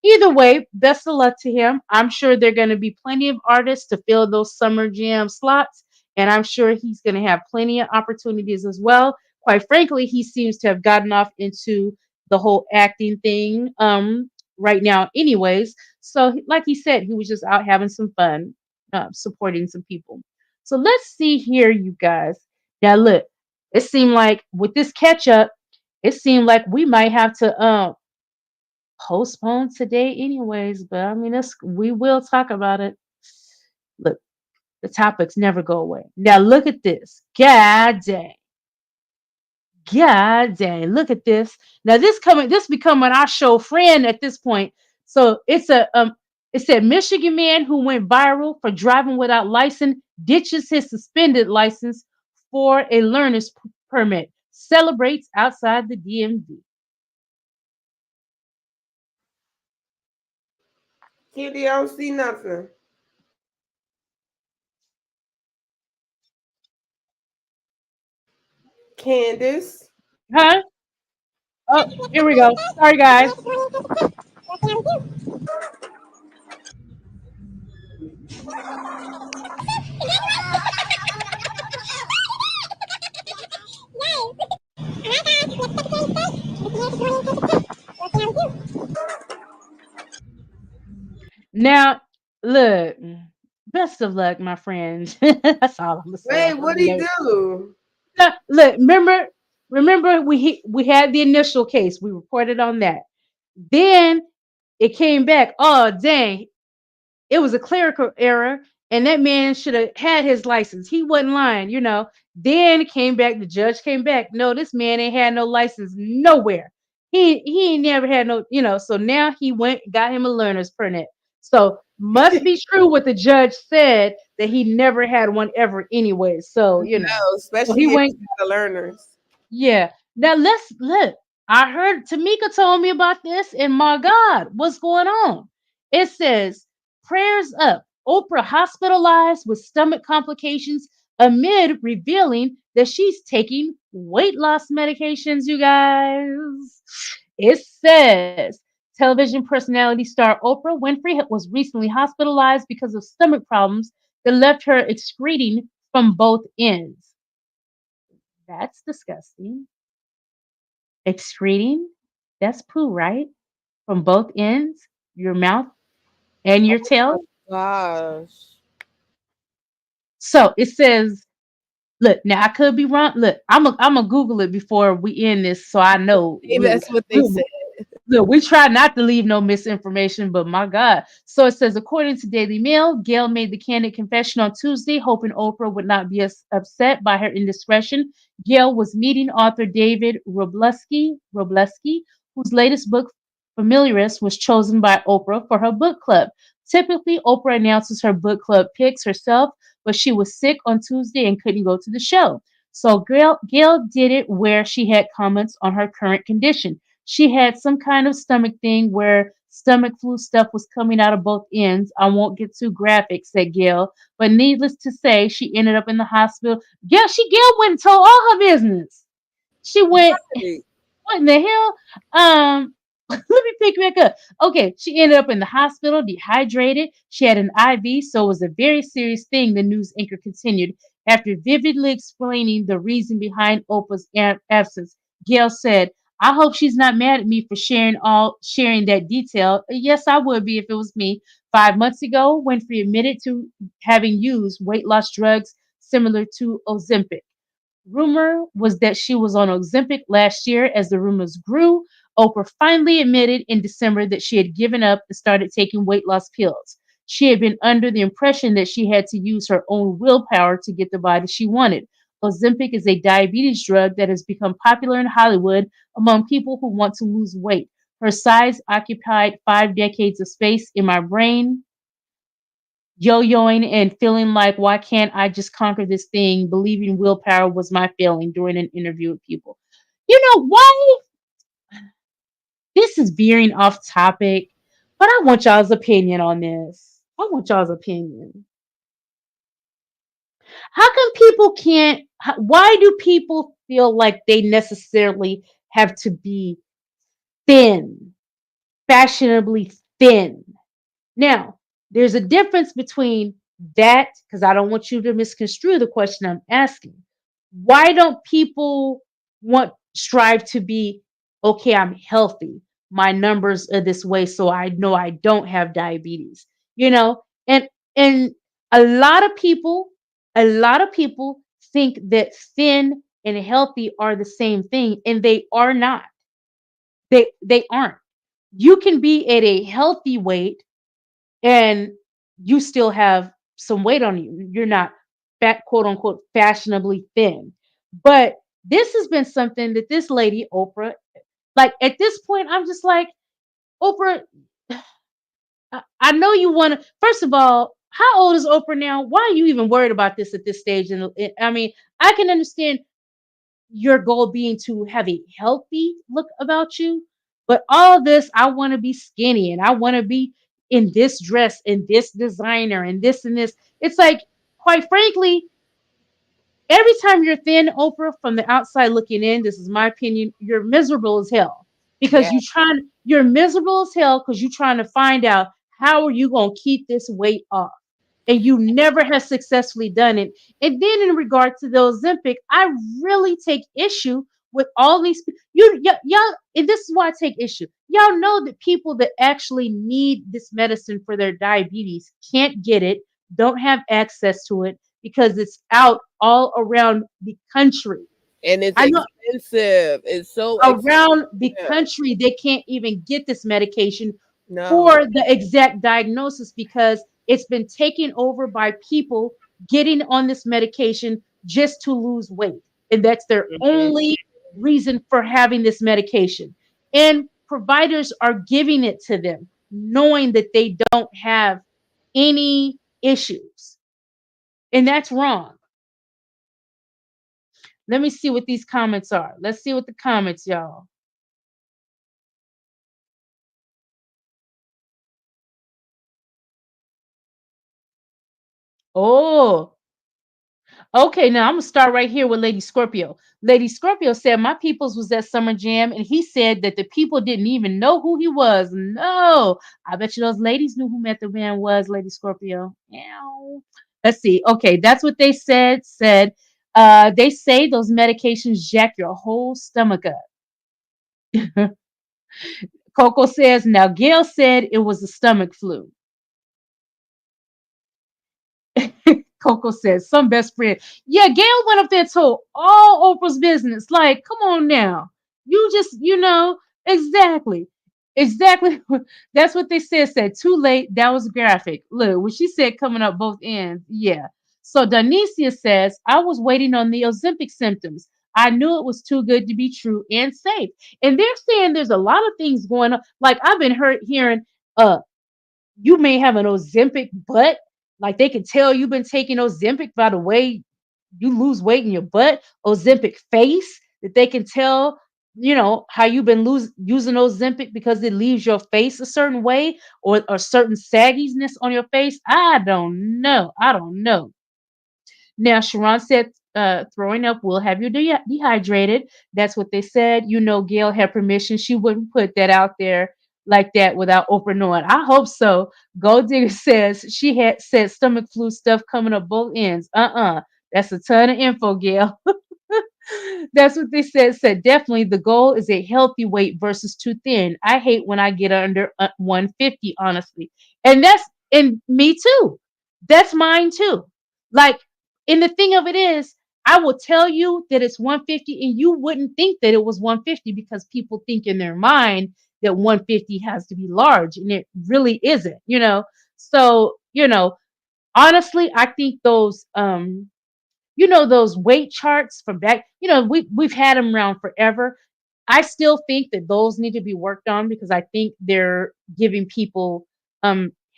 either way, best of luck to him. I'm sure there are going to be plenty of artists to fill those summer jam slots, and I'm sure he's going to have plenty of opportunities as well. Quite frankly, he seems to have gotten off into the whole acting thing right now, anyways. So, like he said, he was just out having some fun, supporting some people. So let's see here, you guys. Now, look, it seemed like with this catch up, it seemed like we might have to postpone today anyways, but I mean we will talk about it. Look, the topics never go away. Now look at this. God dang. God dang. Look at this. Now this becoming our show friend at this point. So it said Michigan man who went viral for driving without license ditches his suspended license for a learner's permit. Celebrates outside the DMV. Kitty, I don't see nothing. Candace. Huh? Oh, here we go. Sorry, guys. Now, look, best of luck, my friend. That's all I'm gonna say. Wait, what'd he do? Look, remember we had the initial case. We reported on that. Then it came back. Oh, dang! It was a clerical error, and that man should have had his license. He wasn't lying. Then it came back. The judge came back. No, this man ain't had no license nowhere. He ain't never had no. So now he went got him a learner's permit. So must be true what the judge said that he never had one ever anyway. So No, so he especially if went. you got the learners. Yeah. Now let's look. I heard Tamika told me about this, and my God, what's going on? It says prayers up. Oprah hospitalized with stomach complications amid revealing that she's taking weight loss medications, you guys. It says television personality star Oprah Winfrey was recently hospitalized because of stomach problems that left her excreting from both ends. That's disgusting. Excreting, that's poo, right? From both ends, your mouth and your tail. Gosh. So it says, look, now I could be wrong. Look, I'm gonna Google it before we end this, so I know. Maybe that's what they said. Look, we try not to leave no misinformation, but my God. So it says, according to Daily Mail, Gail made the candid confession on Tuesday, hoping Oprah would not be as upset by her indiscretion. Gail was meeting author David Robleski, whose latest book, Familiarist, was chosen by Oprah for her book club. Typically, Oprah announces her book club picks herself, but she was sick on Tuesday and couldn't go to the show. So Gail did it where she had comments on her current condition. She had some kind of stomach thing where stomach flu stuff was coming out of both ends. I won't get too graphic, said Gail, but needless to say, she ended up in the hospital. Gail went and told all her business. She went, Right. what in the hell? Let me pick back up. Okay, she ended up in the hospital, dehydrated. She had an IV, so it was a very serious thing, the news anchor continued. After vividly explaining the reason behind Oprah's absence, Gail said, I hope she's not mad at me for sharing that detail. Yes, I would be if it was me. 5 months ago, Winfrey admitted to having used weight loss drugs similar to Ozempic. Rumor was that she was on Ozempic last year. As the rumors grew, Oprah finally admitted in December that she had given up and started taking weight loss pills. She had been under the impression that she had to use her own willpower to get the body she wanted. Ozempic is a diabetes drug that has become popular in Hollywood among people who want to lose weight. Her size occupied 5 decades of space in my brain, yo-yoing and feeling like, why can't I just conquer this thing? Believing willpower was my failing during an interview with People. You know why? This is veering off topic, but I want y'all's opinion on this. I want y'all's opinion. How come people can't? Why do people feel like they necessarily have to be thin, fashionably thin? Now, there's a difference between that, because I don't want you to misconstrue the question I'm asking. Why don't people strive to be, okay, I'm healthy. My numbers are this way, so I know I don't have diabetes. You know, and a lot of people, a lot of people think that thin and healthy are the same thing, and they are not. They aren't. You can be at a healthy weight and you still have some weight on you. You're not fat, quote unquote, fashionably thin. But this has been something that this lady, Oprah, like at this point, I'm just like, Oprah, I know you want to, first of all, how old is Oprah now? Why are you even worried about this at this stage? And I mean, I can understand your goal being to have a healthy look about you. But all this, I want to be skinny and I want to be in this dress and this designer and this and this. It's like, quite frankly, every time you're thin, Oprah, from the outside looking in, this is my opinion, you're miserable as hell because Yeah. you're miserable as hell because you're trying to find out how are you going to keep this weight off, and you never have successfully done it. And then in regard to the Ozempic, I really take issue with all these y'all, and this is why I take issue. Y'all know that people that actually need this medicine for their diabetes can't get it, don't have access to it because it's out all around the country. And it's I know expensive. It's so around the expensive. country they can't even get this medication No. for the exact diagnosis because it's been taken over by people getting on this medication just to lose weight, and that's their Mhm. only reason for having this medication, and providers are giving it to them knowing that they don't have any issues, and that's wrong. Let me see what these comments are. Let's see what the comments, y'all. Oh, okay, now I'm gonna start right here with Lady Scorpio. Lady Scorpio said my peoples was at Summer Jam, and he said that the people didn't even know who he was. No, I bet you those ladies knew who Method Man was, Lady Scorpio. Ow. Let's see. Okay, that's what they said. They say those medications jack your whole stomach up. Coco says now Gail said it was a stomach flu. Coco says, some best friend. Yeah, Gail went up there and told all Oprah's business. Like, come on now. You just, exactly. Exactly. That's what they said. Too late. That was graphic. Look, when she said coming up both ends. Yeah. So Donicia says, I was waiting on the Ozempic symptoms. I knew it was too good to be true and safe. And they're saying there's a lot of things going on. Like I've been hearing uh you may have an Ozempic butt. Like they can tell you've been taking Ozempic by the way you lose weight in your butt. Ozempic face, that they can tell, how you've been using Ozempic because it leaves your face a certain way or a certain sagginess on your face. I don't know. I don't know. Now, Sharon said, throwing up will have you dehydrated. That's what they said. Gail had permission. She wouldn't put that out there like that without Oprah knowing. I hope so. Gold Digger says she had said stomach flu stuff coming up both ends. That's a ton of info, Gail. That's what they said. Said definitely the goal is a healthy weight versus too thin. I hate when I get under 150, honestly. And me too. That's mine too. Like, and the thing of it is, I will tell you that it's 150 and you wouldn't think that it was 150 because people think in their mind that 150 has to be large and it really isn't. So, honestly, I think those weight charts from back, we've had them around forever. I still think that those need to be worked on because I think they're giving people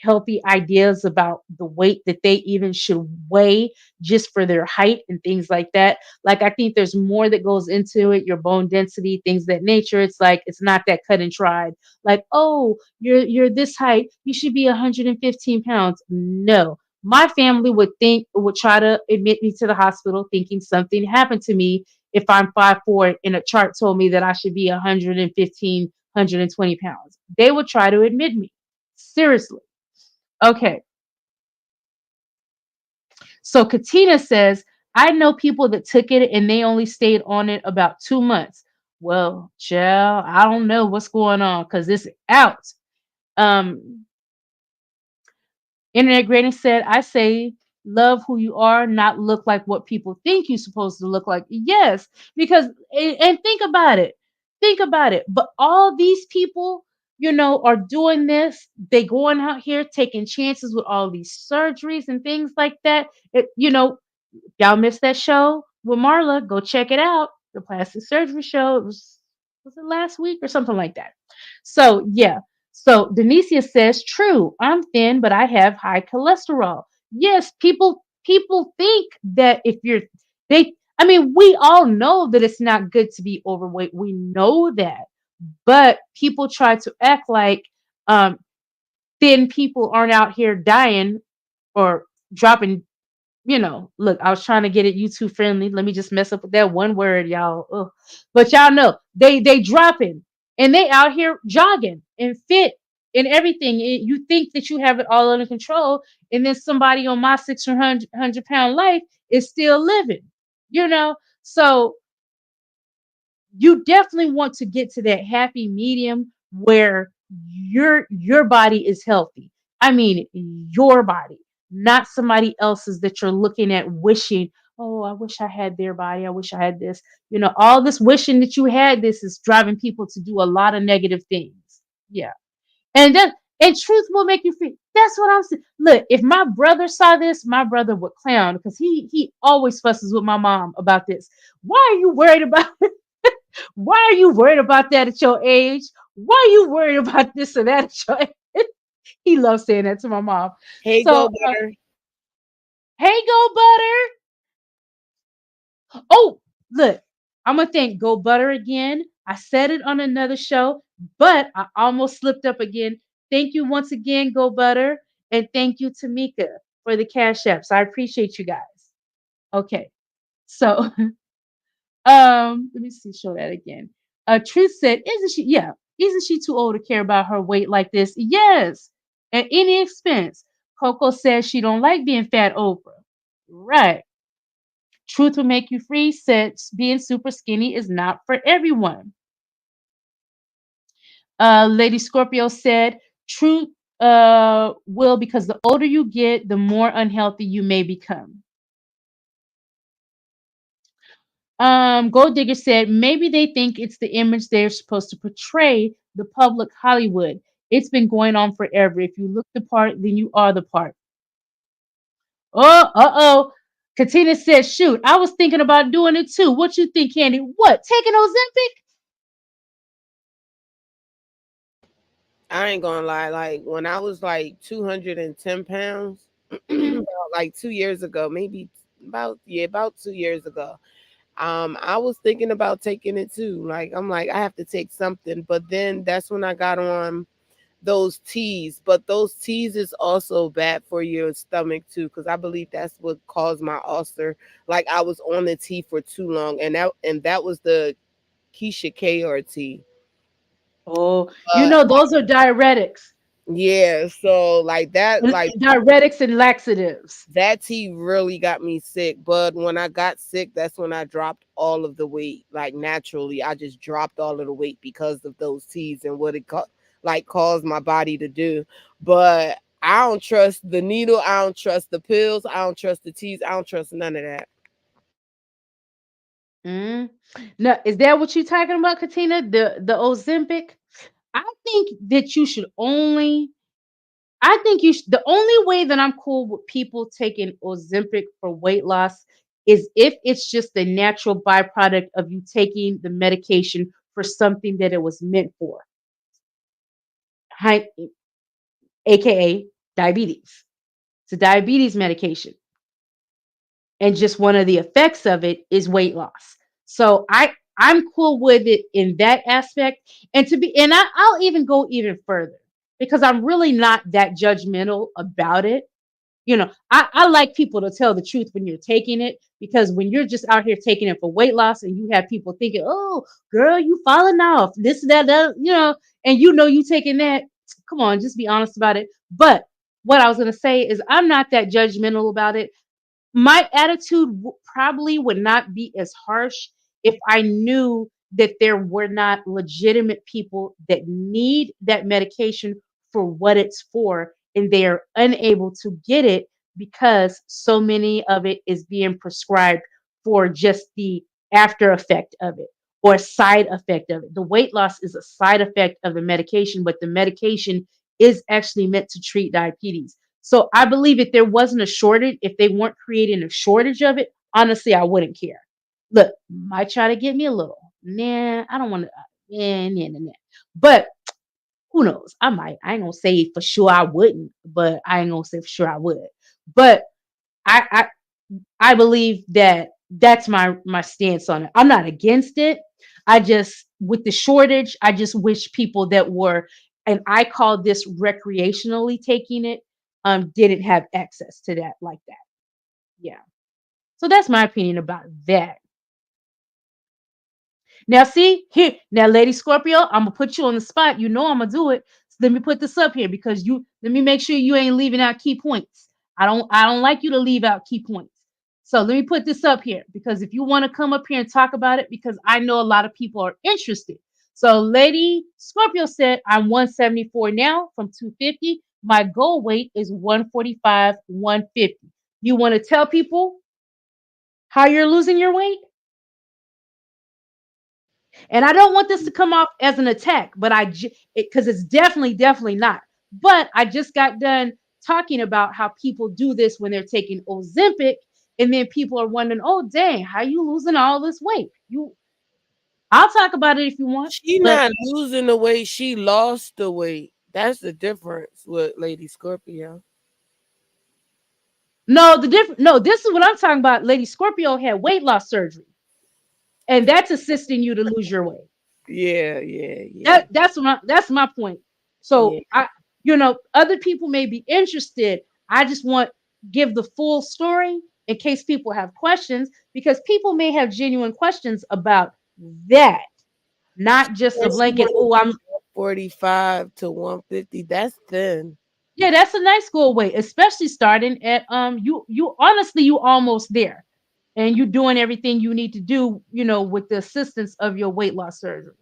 healthy ideas about the weight that they even should weigh just for their height and things like that. Like I think there's more that goes into it, your bone density, things of that nature. It's like it's not that cut and dried. Like, oh, you're this height, you should be 115 pounds. No. My family would try to admit me to the hospital thinking something happened to me if I'm 5'4" and a chart told me that I should be 115, 120 pounds. They would try to admit me. Seriously. Okay. So Katina says, I know people that took it and they only stayed on it about 2 months. Well, child, I don't know what's going on because it's out. Um, Internet Granny said, I say love who you are, not look like what people think you're supposed to look like. Yes, because and think about it. Think about it. But all these people, are doing this. They going out here taking chances with all these surgeries and things like that. Y'all missed that show with Marla. Go check it out. The plastic surgery show. Was it last week or something like that? So yeah. So Denicia says, true, I'm thin, but I have high cholesterol. Yes, people think that if you're they I mean, we all know that it's not good to be overweight. We know that. But people try to act like um thin people aren't out here dying or dropping. Look, I was trying to get it YouTube friendly. Let me just mess up with that one word, y'all. Ugh. But y'all know they dropping and they out here jogging and fit and everything. You think that you have it all under control, and then somebody on my 600 pound life is still living. So you definitely want to get to that happy medium where your body is healthy. I mean, your body, not somebody else's that you're looking at wishing, oh, I wish I had their body. I wish I had this. All this wishing that you had this is driving people to do a lot of negative things. Yeah. And truth will make you free. That's what I'm saying. Look, if my brother saw this, my brother would clown because he always fusses with my mom about this. Why are you worried about Why are you worried about that at your age? Why are you worried about this or that at your age? He loves saying that to my mom. Hey, So, go butter. hey, Go Butter. Oh, look, I'm going to thank Go Butter again. I said it on another show, but I almost slipped up again. Thank you once again, Go Butter. And thank you, Tamika, for the cash apps. I appreciate you guys. Okay. So, let me see, show that again. Truth said, isn't she too old to care about her weight like this? Yes, at any expense. Coco says she don't like being fat Oprah. Right. Truth will make you free said being super skinny is not for everyone. Lady Scorpio said, truth will, because the older you get, the more unhealthy you may become. Gold Digger said maybe they think it's the image they're supposed to portray the public Hollywood. It's been going on forever. If you look the part, then you are the part. Oh, uh-oh. Katina said, shoot, I was thinking about doing it too. What you think, Candy? What? Taking Ozempic? I ain't gonna lie. Like when I was like 210 pounds, Mhm. like 2 years ago, maybe about 2 years ago. I was thinking about taking it too. Like I'm like, I have to take something. But then that's when I got on those teas. But those teas is also bad for your stomach too, because I believe that's what caused my ulcer. Like I was on the tea for too long, and that was the Keisha K or tea. Oh, Uh, those are diuretics. yeah. So like that, like Diuretics and laxatives. that tea really got me sick. But when I got sick, that's when I dropped all of the weight. Like naturally, I just dropped all of the weight because of those teas and what it caused my body to do. But I don't trust the needle. I don't trust the pills. I don't trust the teas. I don't trust none of that. Mm. Now, is that what you're talking about, Katina? The Ozempic? I think that you should only I think the only way that I'm cool with people taking Ozempic for weight loss is if it's just a natural byproduct of you taking the medication for something that it was meant for, hi- aka diabetes. It's a diabetes medication, and just one of the effects of it is weight loss. So I'm cool with it in that aspect, and I'll even go even further because I'm really not that judgmental about it. I like people to tell the truth when you're taking it, because when you're just out here taking it for weight loss and you have people thinking, oh, girl, you falling off, this, that, and you taking that, come on, just be honest about it. But what I was going to say is I'm not that judgmental about it. My attitude probably would not be as harsh if I knew that there were not legitimate people that need that medication for what it's for, and they are unable to get it because so many of it is being prescribed for just the after effect of it or side effect of it. The weight loss is a side effect of the medication, but the medication is actually meant to treat diabetes. So I believe if there wasn't a shortage, if they weren't creating a shortage of it, honestly, I wouldn't care. Look, might try to get me a little. Nah, I don't want to. Nah. But who knows? I might. I ain't gonna say for sure I wouldn't, but I ain't gonna say for sure I would. But I I believe that that's my stance on it. I'm not against it. I just with the shortage, I just wish people that were, and I call this recreationally taking it, didn't have access to that like that. Yeah. So that's my opinion about that. Now, see here, now, Lady Scorpio, I'm gonna put you on the spot. I'm gonna do it. So let me put this up here because let me make sure you ain't leaving out key points. I don't like you to leave out key points. So let me put this up here because if you want to come up here and talk about it, because I know a lot of people are interested. So Lady Scorpio said, I'm 174 now from 250. My goal weight is 145, 150. You want to tell people how you're losing your weight? And I don't want this to come off as an attack, but because it's definitely not. But I just got done talking about how people do this when they're taking Ozempic, and then people are wondering, "Oh, dang, how you losing all this weight?" I'll talk about it if you want, She but not losing the weight, she lost the weight. That's the difference with Lady Scorpio. no, no, this is what I'm talking about. Lady Scorpio had weight loss surgery, and that's assisting you to lose your weight. Yeah. That's my point. Yeah. So other people may be interested. I just want give the full story in case people have questions, because people may have genuine questions about that, not just a And she blanket. went Oh, I'm 45 to 150. That's thin. yeah, that's a nice goal weight, especially starting at you honestly you almost there, and you're doing everything you need to do, with the assistance of your weight loss surgery.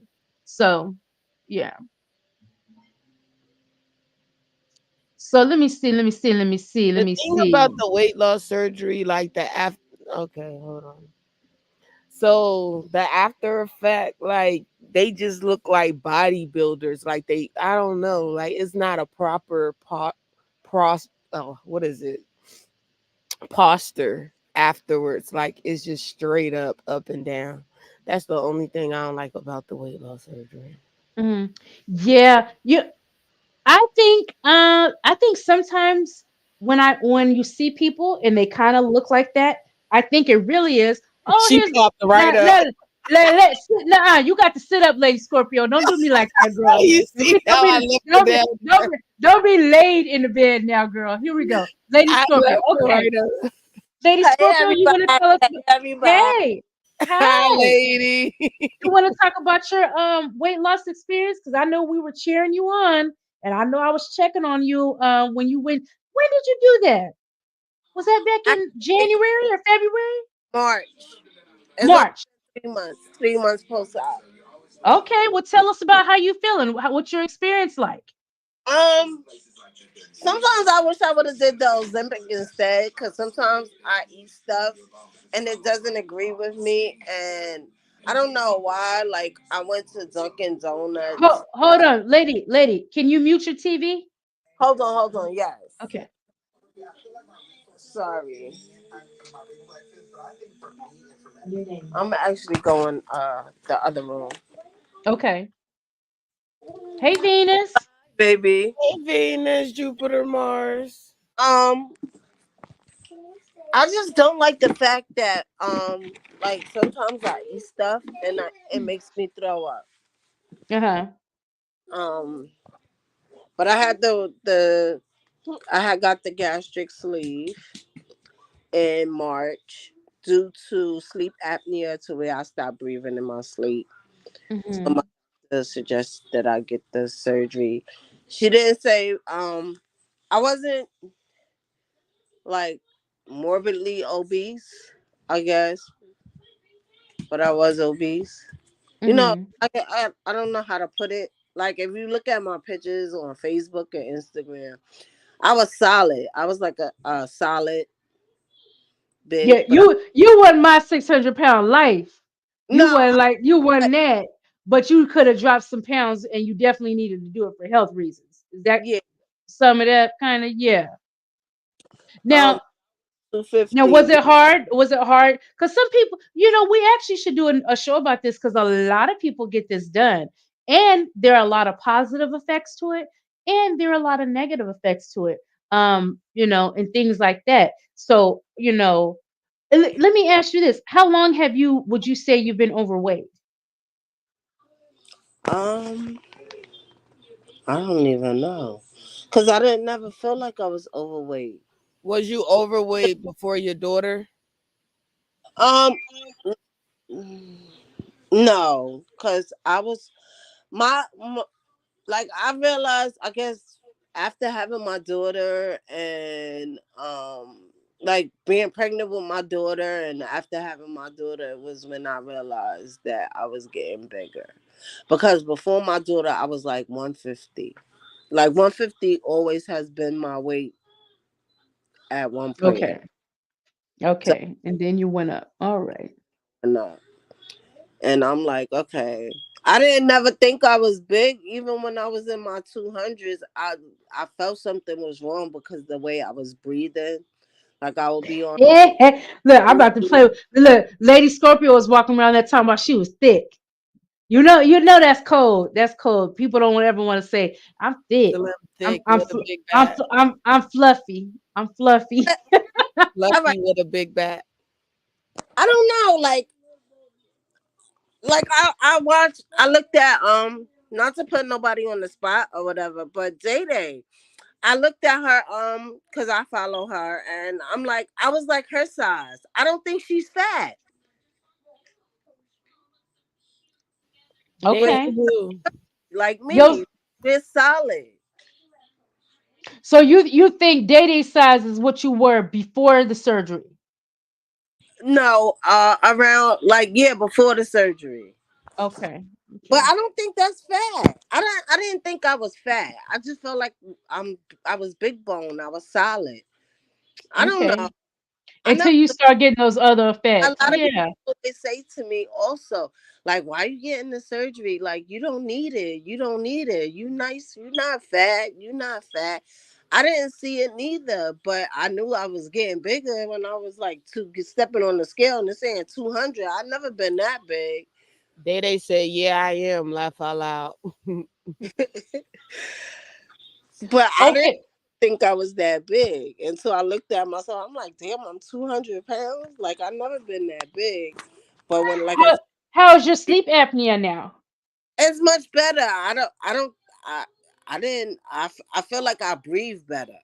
So yeah. So let The me thing about see. the weight loss surgery, like the after, okay, hold on. So the after effect, like they just look like bodybuilders. Like I don't know, like it's not a proper what is it? Posture afterwards. Like it's just straight up and down. That's the only thing I don't like about the weight loss surgery. Mhm. Yeah, I think sometimes when you see people and they kind of look like that, I think it really is. Oh, She here's popped right let up. let let nah, you got to sit up, Lady Scorpio. Don't do me like that, girl. You Don't see be don't how I be left her don't be down? don't be, don't be laid in the bed now, girl. Here we go, Lady I Scorpio. left her Okay, right up. Lady Hey Scorpio, you everybody! want to tell us? Hey everybody! Hey, Hi, hi. lady. You want to talk about your weight loss experience? Because I know we were cheering you on, and I know I was checking on you when you went. When did you do that? Was that back I in January or February? March. It's only March. 3 months. 3 months post op. Okay, well, tell us about how you feeling. What's your experience like? Um, Sometimes I wish I would have did the Ozempic instead, because sometimes I eat stuff and it doesn't agree with me, and I don't know why. Like I went to Dunkin' Donuts. Hold on, lady. Can you mute your TV? Hold on. Yes, Okay. sorry. I'm actually going the other room, Okay. Hey, Venus. baby. Hey, Venus, Jupiter, Mars. Um, I just don't like the fact that like sometimes I eat stuff and it makes me throw up. Uh huh. Um, but I had the I had got the gastric sleeve in March due to sleep apnea, to where I stopped breathing in my sleep. So my Mhm. doctor suggested that I get the surgery. She didn't say I wasn't like morbidly obese, I guess, but I was obese. You know, Mhm. I don't know how to put it. Like if you look at my pictures on Facebook and Instagram, I was solid. I was like a solid Yeah, big, but you wasn't my 600-pound life. You no, wasn't like you I, wasn't that, but you could have dropped some pounds, and you definitely needed to do it for health reasons. Is that yeah, some of that kind of? Yeah. um, Now, two now, was fifty. it hard? Was it hard? Because some people, we actually should do a show about this because a lot of people get this done, and there are a lot of positive effects to it, and there are a lot of negative effects to it. And things like that. So, let me ask you this: how long would you say you've been overweight? Um, I don't even know, cause I didn't never feel like I was overweight. Was you overweight before your daughter? Um, no, cause I was my like I realized, I guess, after having my daughter and like being pregnant with my daughter, and after having my daughter was when I realized that I was getting bigger. Because before my daughter I was like 150. Like 150 always has been my weight at one point. Okay. So Okay. And then you went up. All right. no. And I'm like, okay. I didn't never think I was big. Even when I was in my 200s, I felt something was wrong because the way I was breathing. Like I would be on. Yeah. Look, I'm about to play. Look, Lady Scorpio was walking around that time while she was thick. You know that's cold. That's cold. People don't ever want to say I'm thick. Slim, I'm thick, I'm with a fl- big I'm back. fl- I'm fluffy. I'm fluffy. All right. Fluffy with a big back. I don't know. Like I looked at not to put nobody on the spot or whatever, but Day Day. I looked at her because I follow her, and I'm like, I was like her size. I don't think she's fat. Day But Day Okay. who? like Yo, me, they're solid. so you think dating size is what you were before the surgery? No, around like yeah, before the surgery. Okay. But Okay. I don't think that's fat. I didn't think I was fat. I just felt like I was big bone. I was solid. I don't know. Okay. I Until never you start getting those other A effects. lot of Yeah. people they say to me also, like, why you getting the surgery? Like, you don't need it. You don't need it. You nice. You not fat. You not fat. I didn't see it neither, but I knew I was getting bigger when I was like stepping on the scale and they're saying 200. I never been that big. Day Day said, "Yeah, I am." Laugh out loud. But I didn't Okay. think I was that big until I looked at myself. I'm like, damn, I'm 200 pounds. Like, I never been that big. But when, like I How, said, how's your sleep apnea now? it's much better. I, I didn't, I feel like I breathe better.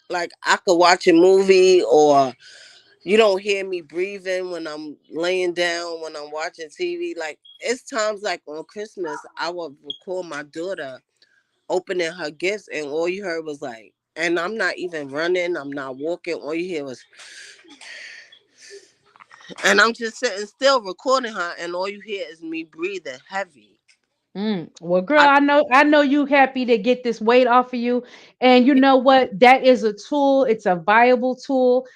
Like, I could watch a movie or you don't hear me breathing when I'm laying down, when I'm watching TV. Like, it's times like on Christmas, I would record my daughter opening her gifts, and all you heard was like, and I'm not even running, I'm not walking. All you hear was, and I'm just sitting still recording her, and all you hear is me breathing heavy. Well, girl, I I know you happy to get this weight off of you, and you know what? That is a tool. It's a viable tool.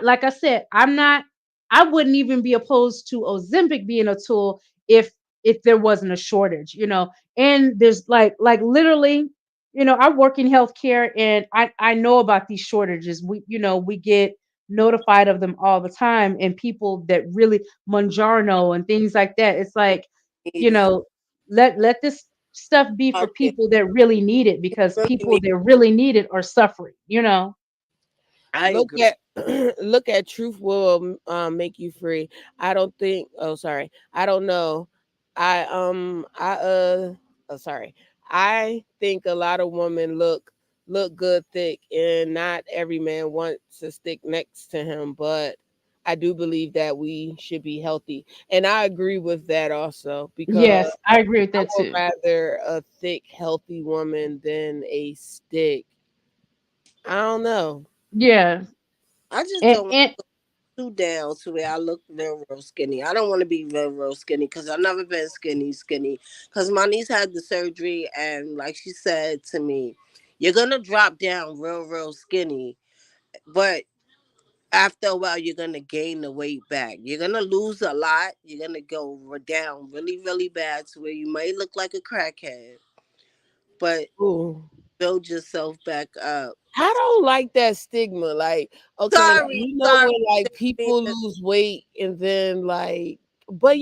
Like I said, I wouldn't even be opposed to Ozempic being a tool if there wasn't a shortage. And there's like literally, I work in healthcare, and I know about these shortages. We get notified of them all the time, and people that really Monjarno and things like that. It's like, you need know let this stuff be for market. people that really need it, because Really people need. that really need it are suffering. I Look agree. at look at truth will make you free. I don't think. Oh, sorry. I don't know. I sorry. I think a lot of women look look good thick, and not every man wants to stick next to him, but I do believe that we should be healthy. And I agree with that also, because Yes, I agree with I that would too. rather a thick, healthy woman than a stick. I don't know. Yeah. I just And, don't and too down to where I look real skinny. I don't want to be real skinny because I've never been skinny. Because my niece had the surgery, and like she said to me, you're gonna drop down real skinny, but after a while you're gonna gain the weight back. You're gonna lose a lot. You're gonna go down really bad to where you might look like a crackhead, but Ooh. build yourself back up. I don't like that stigma. Like, okay, like, Sorry. when like people lose weight and then like, but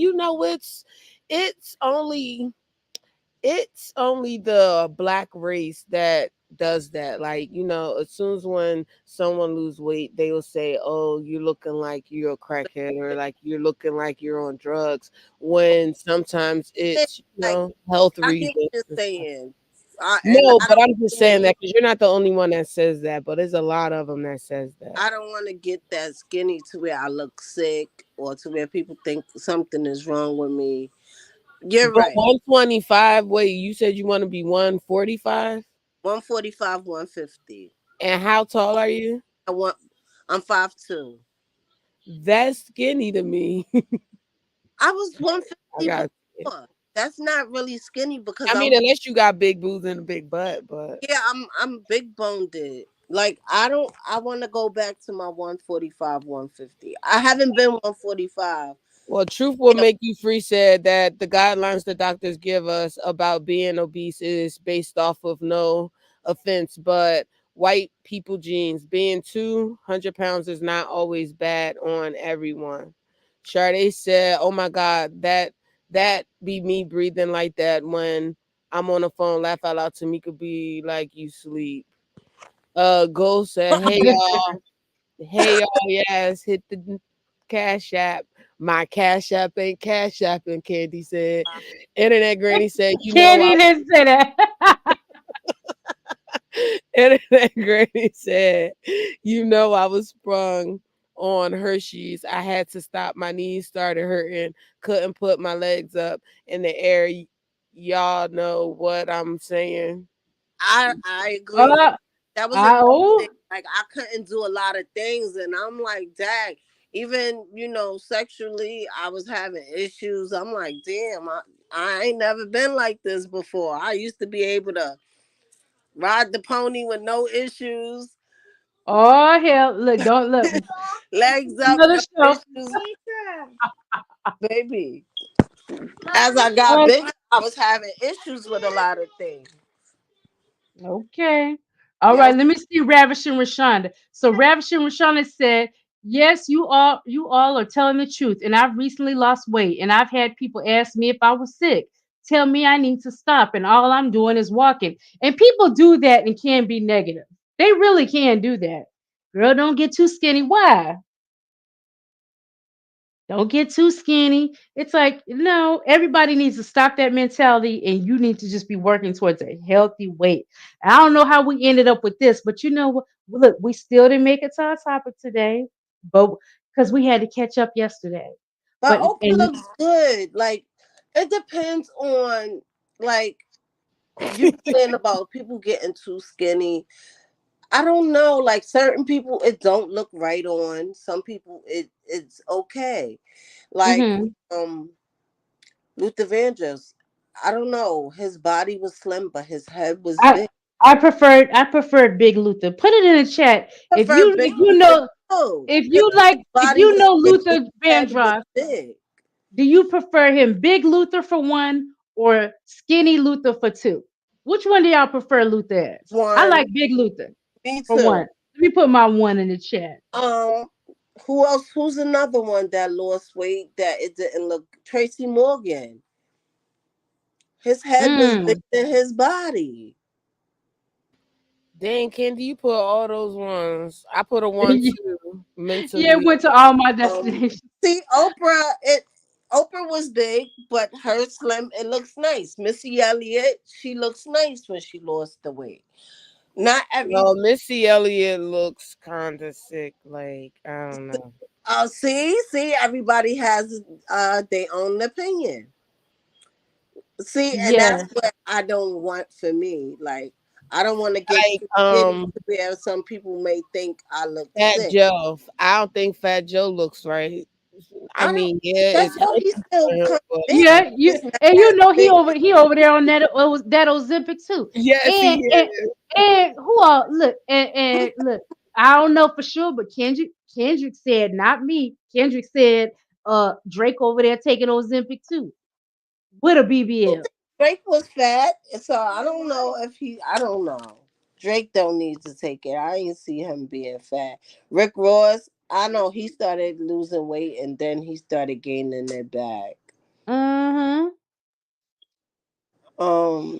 it's only the black race that does that. Like, as soon as when someone lose weight, they will say, "Oh, you're looking like you're a crackhead," or like you're looking like you're on drugs. When sometimes it's Like health I get reasons. what you're saying, and No, I but don't I'm just saying that because you're not the only one that says that, but there's a lot of them that says that. I don't want to get that skinny to where I look sick or to where people think something is wrong with me. You're But right. 125, wait, you said you want to be 145? 145, 150. And how tall are you? I'm 5'2". That's skinny to me. I was I 150 got before. That's not really skinny because I I'm mean, unless you got big boobs and a big butt, but yeah, I'm big boned. Like I want to go back to my 145, 150. I haven't been 145. well, Truth Will Yeah, Make You Free said that the guidelines the doctors give us about being obese is based off of, no offense, but white people genes. Being 200 pounds is not always bad on everyone. Sade said, "Oh my God, that be me breathing like that when I'm on the phone. Laugh out loud to me could be like you sleep." Ghost said, hey y'all, yes, hit the Cash App. My Cash App ain't Cash App," and Candy said. Internet Granny said, Candy didn't say that. Internet Granny said, I was sprung on Hershey's. I had to stop. My knees started hurting. Couldn't put my legs up in the air. Y'all know what I'm saying. I agree. uh, That was another oh, thing. Like I couldn't do a lot of things, and I'm like, dang. Even sexually, I was having issues. I'm like, damn, I ain't never been like this before. I used to be able to ride the pony with no issues, oh hell! Look, don't look. legs up, Another no show. issues, baby. As I got Oh, bigger, I was having issues with a lot of things. okay. All Yeah, right. Let me see. Ravishing Rashonda. So Ravishing Rashonda said, "Yes, you all are telling the truth. And I've recently lost weight, and I've had people ask me if I was sick. Tell me I need to stop, and all I'm doing is walking. And people do that and can be negative. They really can do that. Girl, don't get too skinny. Why? Don't get too skinny. It's like, no, everybody needs to stop that mentality and you need to just be working towards a healthy weight. I don't know how we ended up with this, but you know what? Look, we still didn't make it to our topic today, but because we had to catch up yesterday. but But Oprah and looks good. Like it depends on like you saying about people getting too skinny. I don't know. Like certain people, it don't look right on. Some people, it's okay. Like mhm. um Luther Vandross. I don't know. His body was slim, but his head was I big. I preferred Big Luther. Put it in the chat I if prefer you Big if you Luther know too. if His you like if body you was know skinny, his Luther head was Vandross. big. Do you prefer him Big Luther for one or Skinny Luther for two? Which one do y'all prefer Luther as? I like One, Big Luther me for too. one. Let me put my one in the chat. Um, who else? Who's another one that lost weight that it didn't look? Tracy Morgan. His head was bigger Mm. than his body. Dang, Candy, you put all those ones. I put a one too, Yeah, it mentally. went to all my Um, destinations. see, Oprah was big, but her slim. It looks nice. Missy Elliott, she looks nice when she lost the weight. Not every. No, Missy Elliott looks kind of sick. Like, I don't know. Oh, see, everybody has their own opinion. See, and that's Yeah. what I don't want for me. Like, I don't want to get Like, too skinny to where some people may think I look Fat sick. Joe. I don't think Fat Joe looks right. I I don't. mean, yeah, That's it's how he's healthy still for him, kind of but big. Yeah, Just not and as he big. over there on that Ozempic too. yes, he And and is. and who all look and look, I don't know for sure, but Kendrick said, not me. Kendrick said Drake over there taking Ozempic too with a BBL. Drake was fat, so I don't know if he. I don't know. Drake don't need to take it. I ain't see him being fat. Rick Ross, I know he started losing weight and then he started gaining it back. Mm-hmm. Um,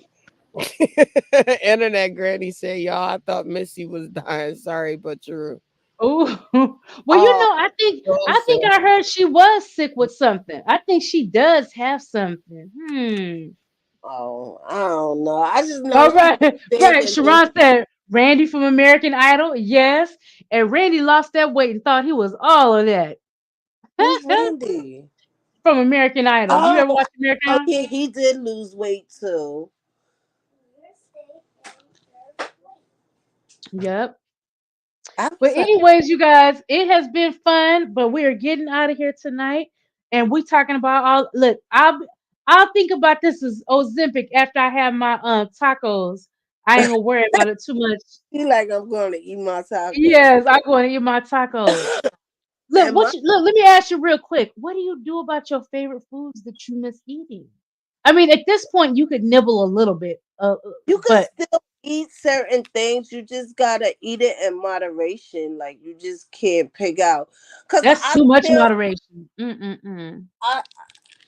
Internet Granny said, "Y'all, I thought Missy was dying. Sorry, but true." Oh, well, oh, I So think I sad. heard she was sick with something. I think she does have something. oh, I don't know. I just know All she right, was big right. and then Sharon said Randy from American Idol. Yes, and Randy lost that weight and thought he was all of that who's Randy? from American Idol. You ever Oh, watch American oh Idol? yeah, he did lose weight too. Yep. I But was like, anyways, you guys, it has been fun, but we are getting out of here tonight, and we talking about all. Look, I'll think about this as Ozempic after I have my tacos. I ain't gonna worry about it too much. he like I'm going to eat my tacos. Yes, I'm going to eat my tacos. Look, And my look, let me ask you real quick. What do you do about your favorite foods that you miss eating? I mean, at this point, you could nibble a little bit, you could but still eat certain things. You just gotta eat it in moderation. Like you just can't pick out. Cause that's too much moderation. Mm-mm-mm. I,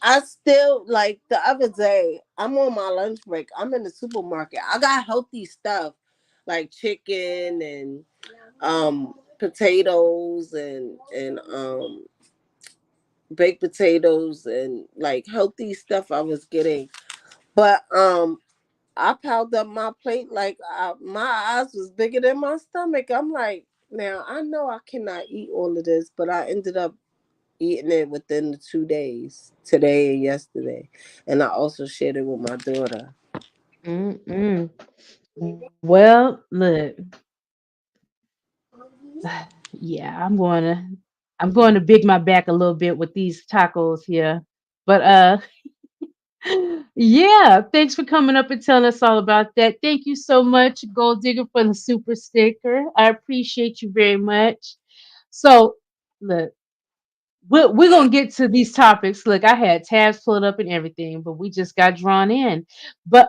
I still like the other day. I'm on my lunch break. I'm in the supermarket. I got healthy stuff like chicken and potatoes and baked potatoes and like healthy stuff I was getting. But I piled up my plate like my eyes was bigger than my stomach. I'm like, now I know I cannot eat all of this, but I ended up eating it within the 2 days, today and yesterday, and I also shared it with my daughter. Mm-mm. Well, look, yeah, I'm going to big my back a little bit with these tacos here. But yeah, thanks for coming up and telling us all about that. Thank you so much, Gold Digger, for the super sticker. I appreciate you very much. So, look, we're gonna get to these topics. Look, I had tabs pulled up and everything, but we just got drawn in. But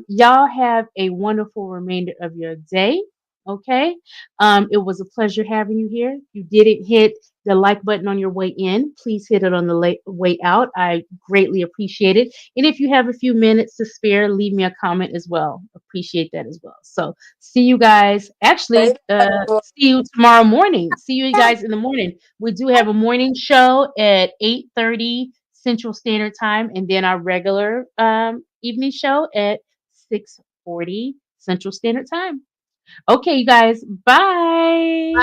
y'all have a wonderful remainder of your day. Okay. It was a pleasure having you here. You didn't hit the like button on your way in. Please hit it on the way out. I greatly appreciate it. And if you have a few minutes to spare, leave me a comment as well. Appreciate that as well. So see you guys. Actually, see you tomorrow morning. See you guys in the morning. We do have a morning show at 8:30 Central Standard Time, and then our regular evening show at 6:40 Central Standard Time. Okay, you guys. Bye.